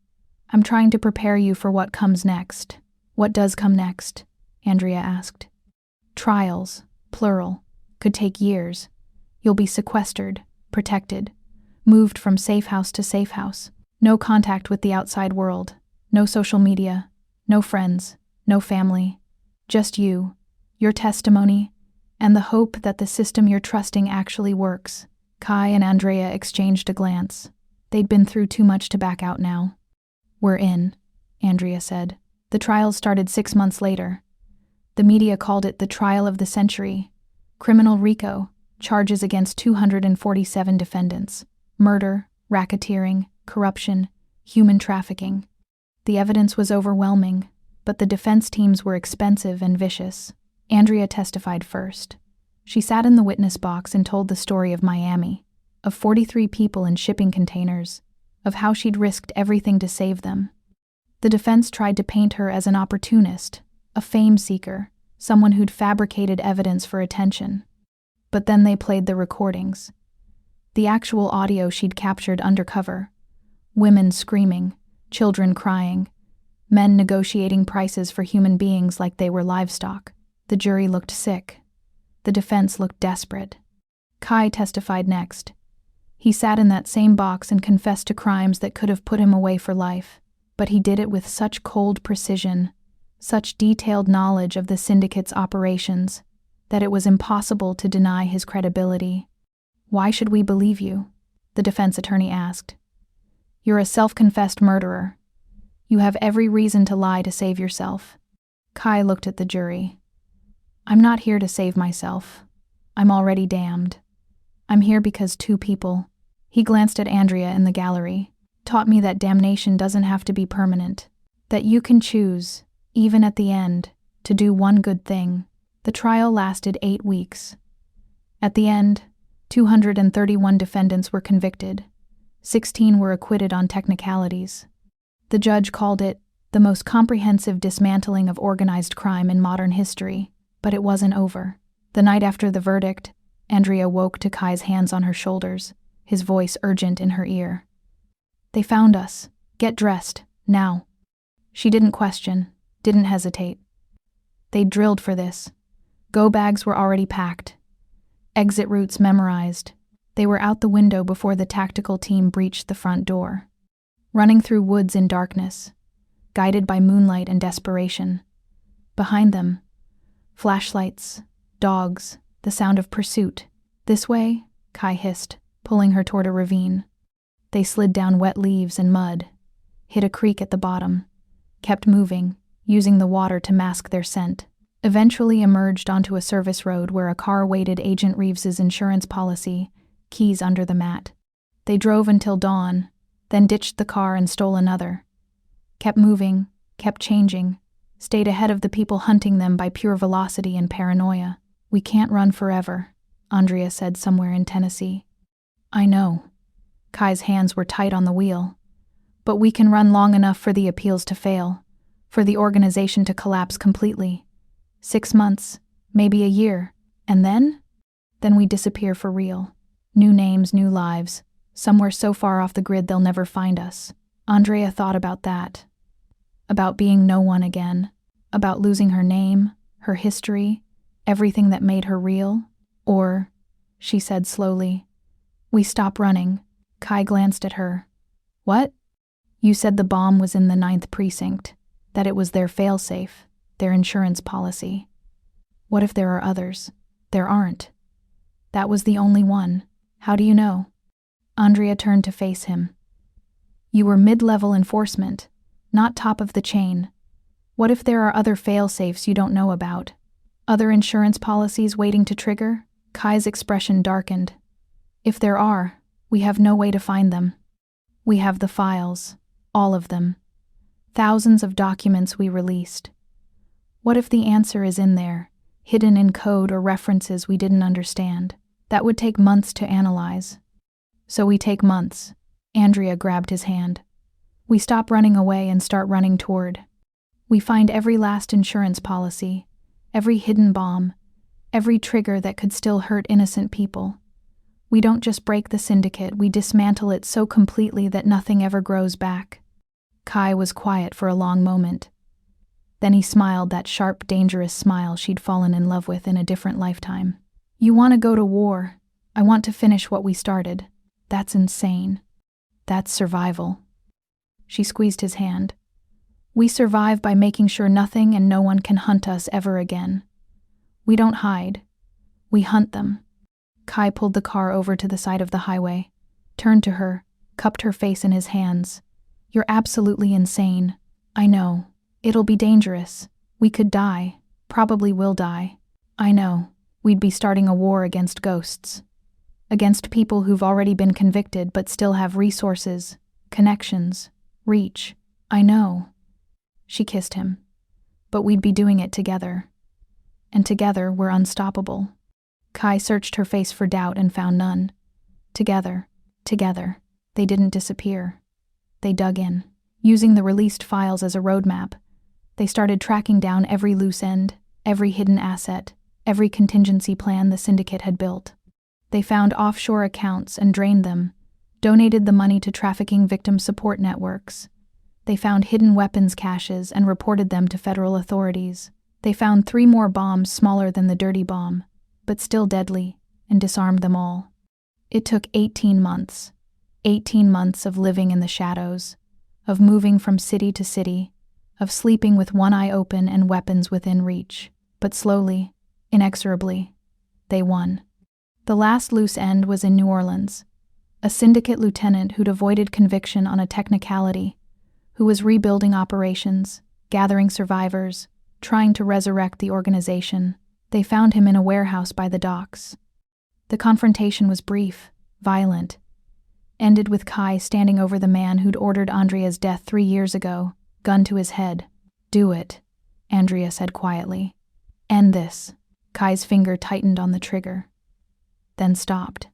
I'm trying to prepare you for what comes next. What does come next? Andrea asked. Trials, plural, could take years. You'll be sequestered, protected, moved from safe house to safe house. No contact with the outside world, no social media, no friends, no family. Just you, your testimony, and the hope that the system you're trusting actually works. Kai and Andrea exchanged a glance. They'd been through too much to back out now. We're in, Andrea said. The trial started 6 months later. The media called it the trial of the century. Criminal RICO, charges against 247 defendants. Murder, racketeering, corruption, human trafficking. The evidence was overwhelming, but the defense teams were expensive and vicious. Andrea testified first. She sat in the witness box and told the story of Miami, of 43 people in shipping containers, of how she'd risked everything to save them. The defense tried to paint her as an opportunist, a fame seeker, someone who'd fabricated evidence for attention. But then they played the recordings. The actual audio she'd captured undercover. Women screaming, children crying, men negotiating prices for human beings like they were livestock. The jury looked sick. The defense looked desperate. Kai testified next. He sat in that same box and confessed to crimes that could have put him away for life, but he did it with such cold precision, such detailed knowledge of the syndicate's operations, that it was impossible to deny his credibility. Why should we believe you? The defense attorney asked. You're a self-confessed murderer. You have every reason to lie to save yourself. Kai looked at the jury. I'm not here to save myself. I'm already damned. I'm here because 2 people, he glanced at Andrea in the gallery, taught me that damnation doesn't have to be permanent, that you can choose, even at the end, to do one good thing. The trial lasted 8 weeks. At the end, 231 defendants were convicted. 16 were acquitted on technicalities. The judge called it the most comprehensive dismantling of organized crime in modern history. But it wasn't over. The night after the verdict, Andrea woke to Kai's hands on her shoulders, his voice urgent in her ear. They found us. Get dressed, now. She didn't question, didn't hesitate. They'd drilled for this. Go bags were already packed. Exit routes memorized. They were out the window before the tactical team breached the front door. Running through woods in darkness, guided by moonlight and desperation. Behind them, flashlights, dogs, the sound of pursuit. "This way," Kai hissed, pulling her toward a ravine. They slid down wet leaves and mud, hit a creek at the bottom, kept moving, using the water to mask their scent. Eventually emerged onto a service road where a car waited Agent Reeves's insurance policy, keys under the mat. They drove until dawn, then ditched the car and stole another. Kept moving, kept changing, stayed ahead of the people hunting them by pure velocity and paranoia. "We can't run forever," Andrea said somewhere in Tennessee. "I know." Kai's hands were tight on the wheel. "But we can run long enough for the appeals to fail, for the organization to collapse completely. 6 months, maybe a year, and then? Then we disappear for real. New names, new lives, somewhere so far off the grid they'll never find us." Andrea thought about that. About being no one again. About losing her name, her history, everything that made her real. "Or," she said slowly, "we stop running." Kai glanced at her. "What?" "You said the bomb was in the 9th precinct, that it was their failsafe, their insurance policy. What if there are others? There aren't. That was the only one. How do you know?" Andrea turned to face him. "You were mid-level enforcement, not top of the chain. What if there are other fail-safes you don't know about? Other insurance policies waiting to trigger?" Kai's expression darkened. "If there are, we have no way to find them. We have the files, all of them. Thousands of documents we released. What if the answer is in there, hidden in code or references we didn't understand? That would take months to analyze." "So we take months." Andrea grabbed his hand. "We stop running away and start running toward. We find every last insurance policy, every hidden bomb, every trigger that could still hurt innocent people. We don't just break the syndicate, we dismantle it so completely that nothing ever grows back." Kai was quiet for a long moment. Then he smiled that sharp, dangerous smile she'd fallen in love with in a different lifetime. "You want to go to war. I want to finish what we started. That's insane. That's survival." She squeezed his hand. "We survive by making sure nothing and no one can hunt us ever again. We don't hide. We hunt them." Kai pulled the car over to the side of the highway, turned to her, cupped her face in his hands. "You're absolutely insane. I know. It'll be dangerous. We could die. Probably will die. I know. We'd be starting a war against ghosts. Against people who've already been convicted but still have resources, connections, reach. I know." She kissed him. "But we'd be doing it together. And together we're unstoppable." Kai searched her face for doubt and found none. Together. They didn't disappear. They dug in. Using the released files as a roadmap, they started tracking down every loose end, every hidden asset, every contingency plan the syndicate had built. They found offshore accounts and drained them, donated the money to trafficking victim support networks. They found hidden weapons caches and reported them to federal authorities. They found 3 more bombs smaller than the dirty bomb, but still deadly, and disarmed them all. It took 18 months. 18 months of living in the shadows, of moving from city to city, of sleeping with one eye open and weapons within reach. But slowly, inexorably, they won. The last loose end was in New Orleans. A syndicate lieutenant who'd avoided conviction on a technicality, who was rebuilding operations, gathering survivors, trying to resurrect the organization. They found him in a warehouse by the docks. The confrontation was brief, violent, ended with Kai standing over the man who'd ordered Andrea's death 3 years ago, gun to his head. "Do it," Andrea said quietly. "End this." Kai's finger tightened on the trigger, then stopped.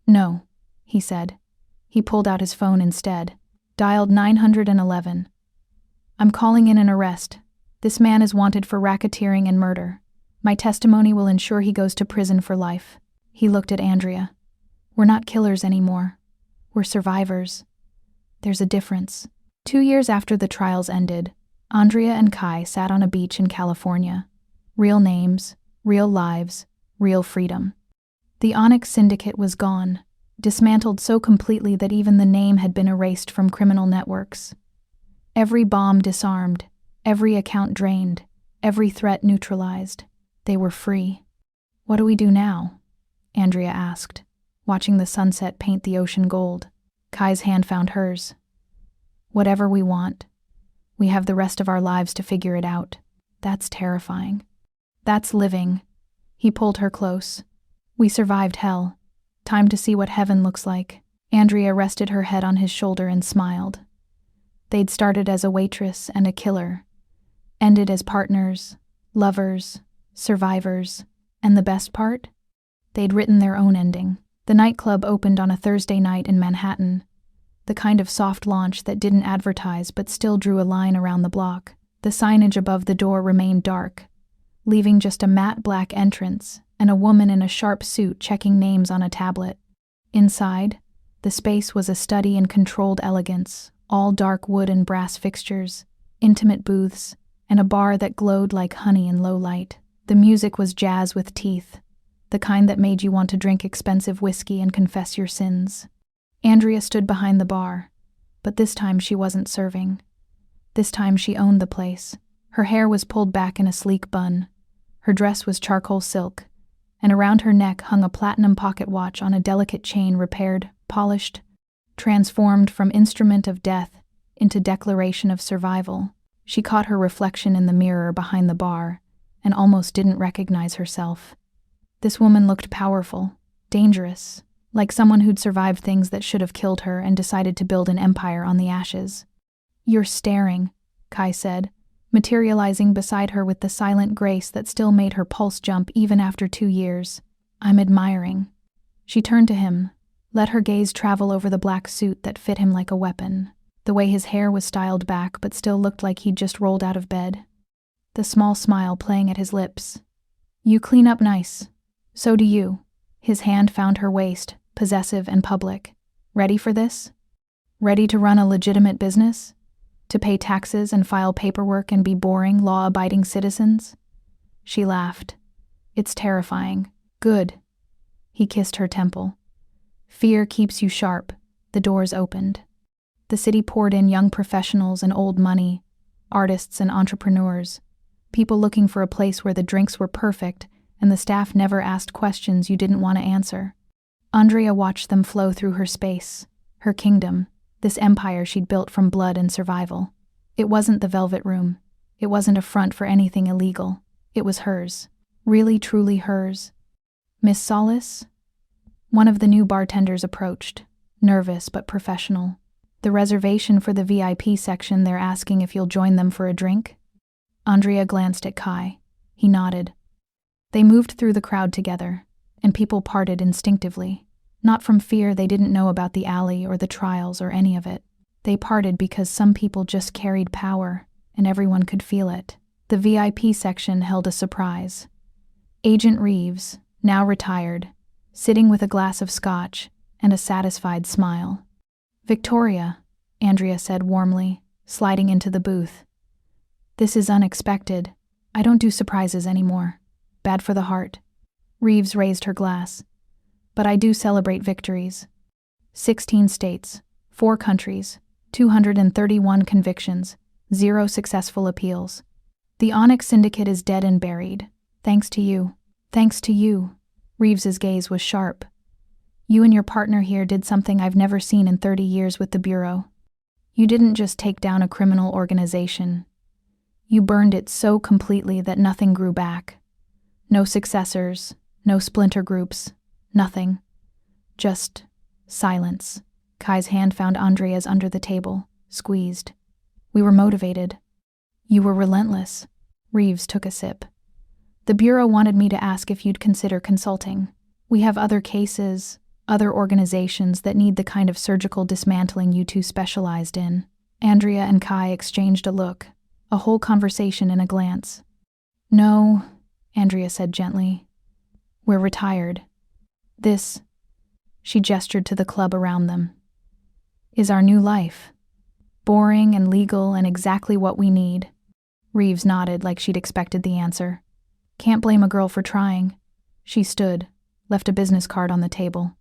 "No," he said. He pulled out his phone instead, dialed 911. "I'm calling in an arrest. This man is wanted for racketeering and murder. My testimony will ensure he goes to prison for life." He looked at Andrea. "We're not killers anymore. We're survivors. There's a difference." 2 years after the trials ended, Andrea and Kai sat on a beach in California. Real names, real lives, real freedom. The Onyx Syndicate was gone, dismantled so completely that even the name had been erased from criminal networks. Every bomb disarmed, every account drained, every threat neutralized. They were free. "What do we do now?" Andrea asked, watching the sunset paint the ocean gold. Kai's hand found hers. "Whatever we want. We have the rest of our lives to figure it out." "That's terrifying." "That's living." He pulled her close. "We survived hell. Time to see what heaven looks like." Andrea rested her head on his shoulder and smiled. They'd started as a waitress and a killer, ended as partners, lovers, survivors, and the best part? They'd written their own ending. The nightclub opened on a Thursday night in Manhattan, the kind of soft launch that didn't advertise but still drew a line around the block. The signage above the door remained dark, leaving just a matte black entrance and a woman in a sharp suit checking names on a tablet. Inside, the space was a study in controlled elegance, all dark wood and brass fixtures, intimate booths, and a bar that glowed like honey in low light. The music was jazz with teeth, the kind that made you want to drink expensive whiskey and confess your sins. Andrea stood behind the bar, but this time she wasn't serving. This time she owned the place. Her hair was pulled back in a sleek bun. Her dress was charcoal silk, and around her neck hung a platinum pocket watch on a delicate chain repaired, polished, transformed from instrument of death into declaration of survival. She caught her reflection in the mirror behind the bar and almost didn't recognize herself. This woman looked powerful, dangerous, like someone who'd survived things that should have killed her and decided to build an empire on the ashes. "You're staring," Kai said, materializing beside her with the silent grace that still made her pulse jump even after 2 years. "I'm admiring." She turned to him, let her gaze travel over the black suit that fit him like a weapon, the way his hair was styled back but still looked like he'd just rolled out of bed, the small smile playing at his lips. "You clean up nice. So do you." His hand found her waist, possessive and public. "Ready for this? Ready to run a legitimate business? To pay taxes and file paperwork and be boring, law-abiding citizens?" She laughed. "It's terrifying." "Good." He kissed her temple. "Fear keeps you sharp." The doors opened. The city poured in young professionals and old money, artists and entrepreneurs, people looking for a place where the drinks were perfect and the staff never asked questions you didn't want to answer. Andrea watched them flow through her space, her kingdom, this empire she'd built from blood and survival. It wasn't the Velvet Room. It wasn't a front for anything illegal. It was hers. Really, truly hers. "Miss Solace?" One of the new bartenders approached, nervous but professional. "The reservation for the VIP section, they're asking if you'll join them for a drink?" Andrea glanced at Kai. He nodded. They moved through the crowd together, and people parted instinctively. Not from fear they didn't know about the alley or the trials or any of it. They parted because some people just carried power, and everyone could feel it. The VIP section held a surprise. Agent Reeves, now retired, sitting with a glass of scotch and a satisfied smile. "Victoria," Andrea said warmly, sliding into the booth. "This is unexpected. I don't do surprises anymore. Bad for the heart." Reeves raised her glass. "But I do celebrate victories. 16 states, 4 countries, 231 convictions, 0 successful appeals. The Onyx Syndicate is dead and buried. Thanks to you." "Thanks to you." Reeves's gaze was sharp. "You and your partner here did something I've never seen in 30 years with the Bureau. You didn't just take down a criminal organization. You burned it so completely that nothing grew back. No successors, no splinter groups, nothing. Just silence." Kai's hand found Andrea's under the table, squeezed. "We were motivated." "You were relentless." Reeves took a sip. "The Bureau wanted me to ask if you'd consider consulting. We have other cases, other organizations that need the kind of surgical dismantling you two specialized in." Andrea and Kai exchanged a look, a whole conversation in a glance. "No," Andrea said gently. "We're retired. This," she gestured to the club around them, "is our new life. Boring and legal and exactly what we need." Reeves nodded like she'd expected the answer. "Can't blame a girl for trying." She stood, left a business card on the table.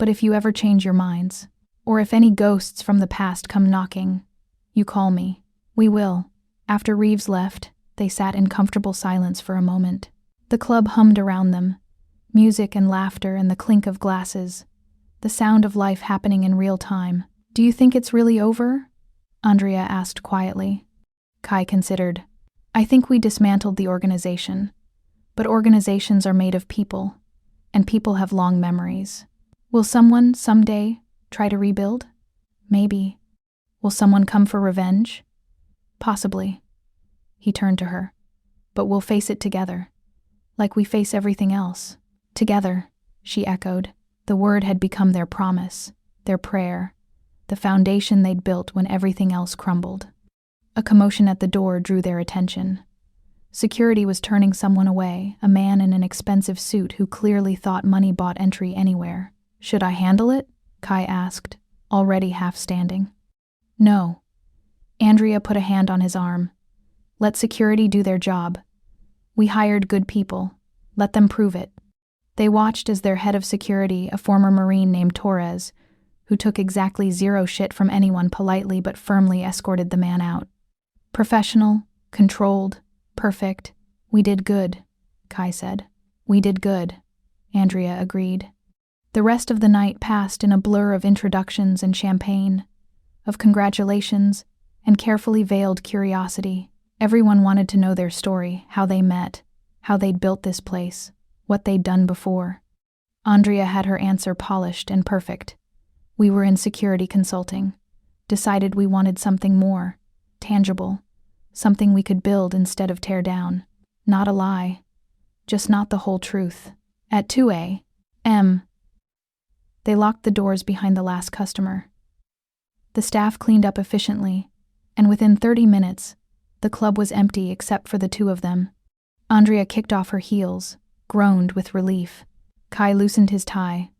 But if you ever change your minds, or if any ghosts from the past come knocking, you call me. We will." After Reeves left, they sat in comfortable silence for a moment. The club hummed around them, music and laughter and the clink of glasses, the sound of life happening in real time. "Do you think it's really over?" Andrea asked quietly. Kai considered. "I think we dismantled the organization. But organizations are made of people, and people have long memories. Will someone, someday, try to rebuild? Maybe. Will someone come for revenge? Possibly." He turned to her. "But we'll face it together, like we face everything else." "Together," she echoed. The word had become their promise, their prayer, the foundation they'd built when everything else crumbled. A commotion at the door drew their attention. Security was turning someone away, a man in an expensive suit who clearly thought money bought entry anywhere. "Should I handle it?" Kai asked, already half standing. "No." Andrea put a hand on his arm. "Let security do their job. We hired good people. Let them prove it." They watched as their head of security, a former Marine named Torres, who took exactly zero shit from anyone, politely but firmly escorted the man out. "Professional, controlled, perfect. We did good," Kai said. "We did good," Andrea agreed. The rest of the night passed in a blur of introductions and champagne, of congratulations and carefully veiled curiosity. Everyone wanted to know their story, how they met, how they'd built this place, what they'd done before. Andrea had her answer polished and perfect. "We were in security consulting. Decided we wanted something more, tangible, something we could build instead of tear down. Not a lie, just not the whole truth." At 2 a.m., they locked the doors behind the last customer. The staff cleaned up efficiently, and within 30 minutes, the club was empty except for the two of them. Andrea kicked off her heels, groaned with relief. Kai loosened his tie,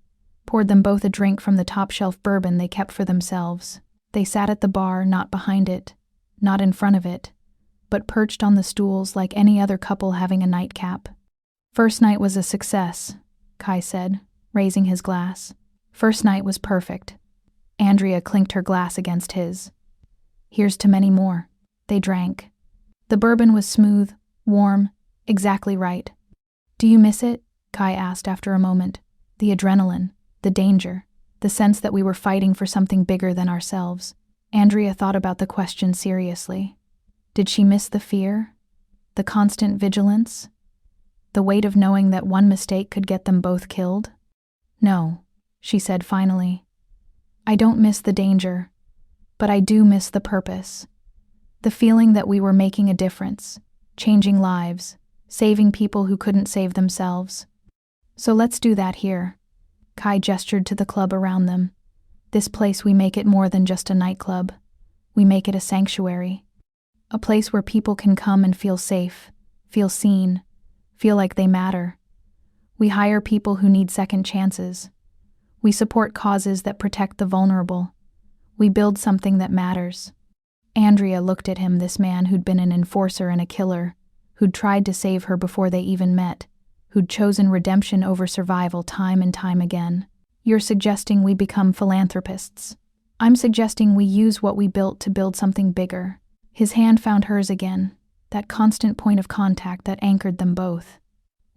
poured them both a drink from the top-shelf bourbon they kept for themselves. They sat at the bar, not behind it, not in front of it, but perched on the stools like any other couple having a nightcap. "First night was a success," Kai said, raising his glass. "First night was perfect." Andrea clinked her glass against his. "Here's to many more." They drank. The bourbon was smooth, warm, exactly right. "Do you miss it?" Kai asked after a moment. "The adrenaline, the danger, the sense that we were fighting for something bigger than ourselves." Andrea thought about the question seriously. Did she miss the fear? The constant vigilance? The weight of knowing that one mistake could get them both killed? "No," she said finally. "I don't miss the danger, but I do miss the purpose. The feeling that we were making a difference, changing lives, saving people who couldn't save themselves. So let's do that here." Kai gestured to the club around them. "This place, we make it more than just a nightclub. We make it a sanctuary. A place where people can come and feel safe, feel seen, feel like they matter. We hire people who need second chances. We support causes that protect the vulnerable. We build something that matters." Andrea looked at him, this man who'd been an enforcer and a killer, who'd tried to save her before they even met, who'd chosen redemption over survival time and time again. "You're suggesting we become philanthropists. I'm suggesting we use what we built to build something bigger." His hand found hers again, that constant point of contact that anchored them both.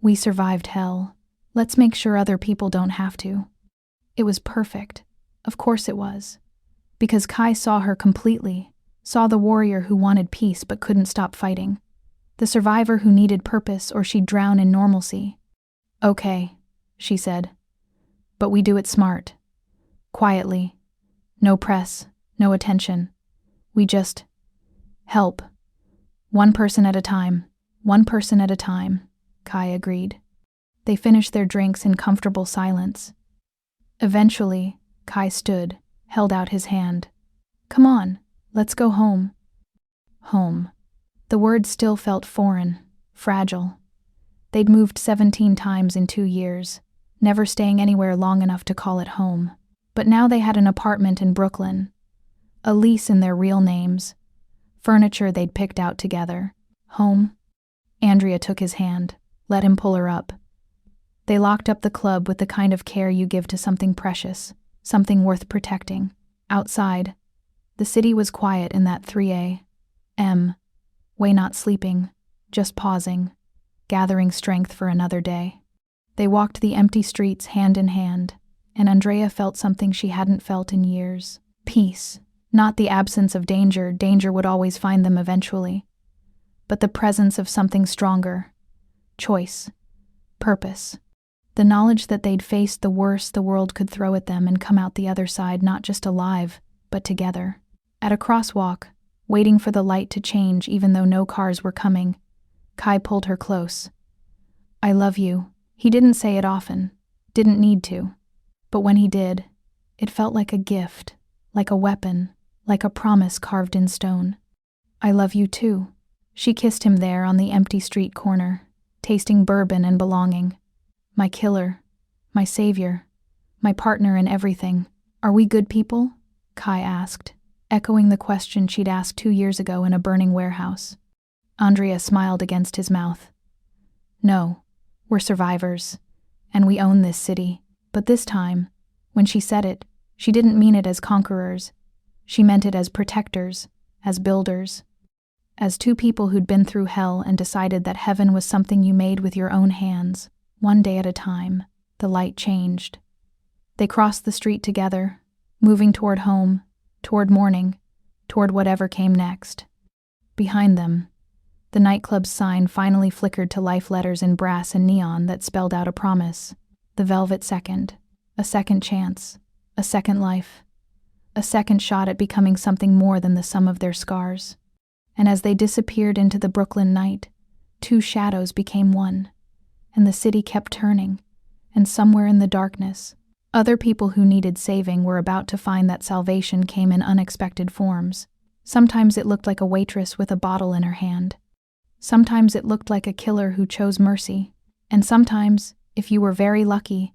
"We survived hell. Let's make sure other people don't have to." It was perfect. Of course it was. Because Kai saw her completely, saw the warrior who wanted peace but couldn't stop fighting, the survivor who needed purpose or she'd drown in normalcy. "Okay," she said. "But we do it smart. Quietly. No press, no attention. We just help. One person at a time, one person at a time," Kai agreed. They finished their drinks in comfortable silence. Eventually, Kai stood, held out his hand. "Come on, let's go home." Home. The word still felt foreign, fragile. They'd moved 17 times in 2 years, never staying anywhere long enough to call it home. But now they had an apartment in Brooklyn, a lease in their real names, furniture they'd picked out together. Home? Andrea took his hand, let him pull her up. They locked up the club with the kind of care you give to something precious, something worth protecting. Outside, the city was quiet in that 3 a.m. way, not sleeping, just pausing, gathering strength for another day. They walked the empty streets hand in hand, and Andrea felt something she hadn't felt in years. Peace. Not the absence of danger, danger would always find them eventually, but the presence of something stronger. Choice. Purpose. The knowledge that they'd faced the worst the world could throw at them and come out the other side not just alive, but together. At a crosswalk, waiting for the light to change even though no cars were coming, Kai pulled her close. "I love you." He didn't say it often, didn't need to. But when he did, it felt like a gift, like a weapon, like a promise carved in stone. "I love you too." She kissed him there on the empty street corner, tasting bourbon and belonging. "My killer, my savior, my partner in everything. Are we good people?" Kai asked, echoing the question she'd asked 2 years ago in a burning warehouse. Andrea smiled against his mouth. "No, we're survivors, and we own this city." But this time, when she said it, she didn't mean it as conquerors. She meant it as protectors, as builders, as two people who'd been through hell and decided that heaven was something you made with your own hands. One day at a time, the light changed. They crossed the street together, moving toward home, toward morning, toward whatever came next. Behind them, the nightclub's sign finally flickered to life letters in brass and neon that spelled out a promise. The Velvet Second. A second chance. A second life. A second shot at becoming something more than the sum of their scars. And as they disappeared into the Brooklyn night, two shadows became one, and the city kept turning, and somewhere in the darkness, other people who needed saving were about to find that salvation came in unexpected forms. Sometimes it looked like a waitress with a bottle in her hand. Sometimes it looked like a killer who chose mercy. And sometimes, if you were very lucky,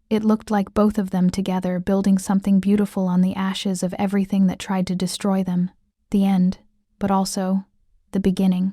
it looked like both of them together building something beautiful on the ashes of everything that tried to destroy them. The end, but also the beginning.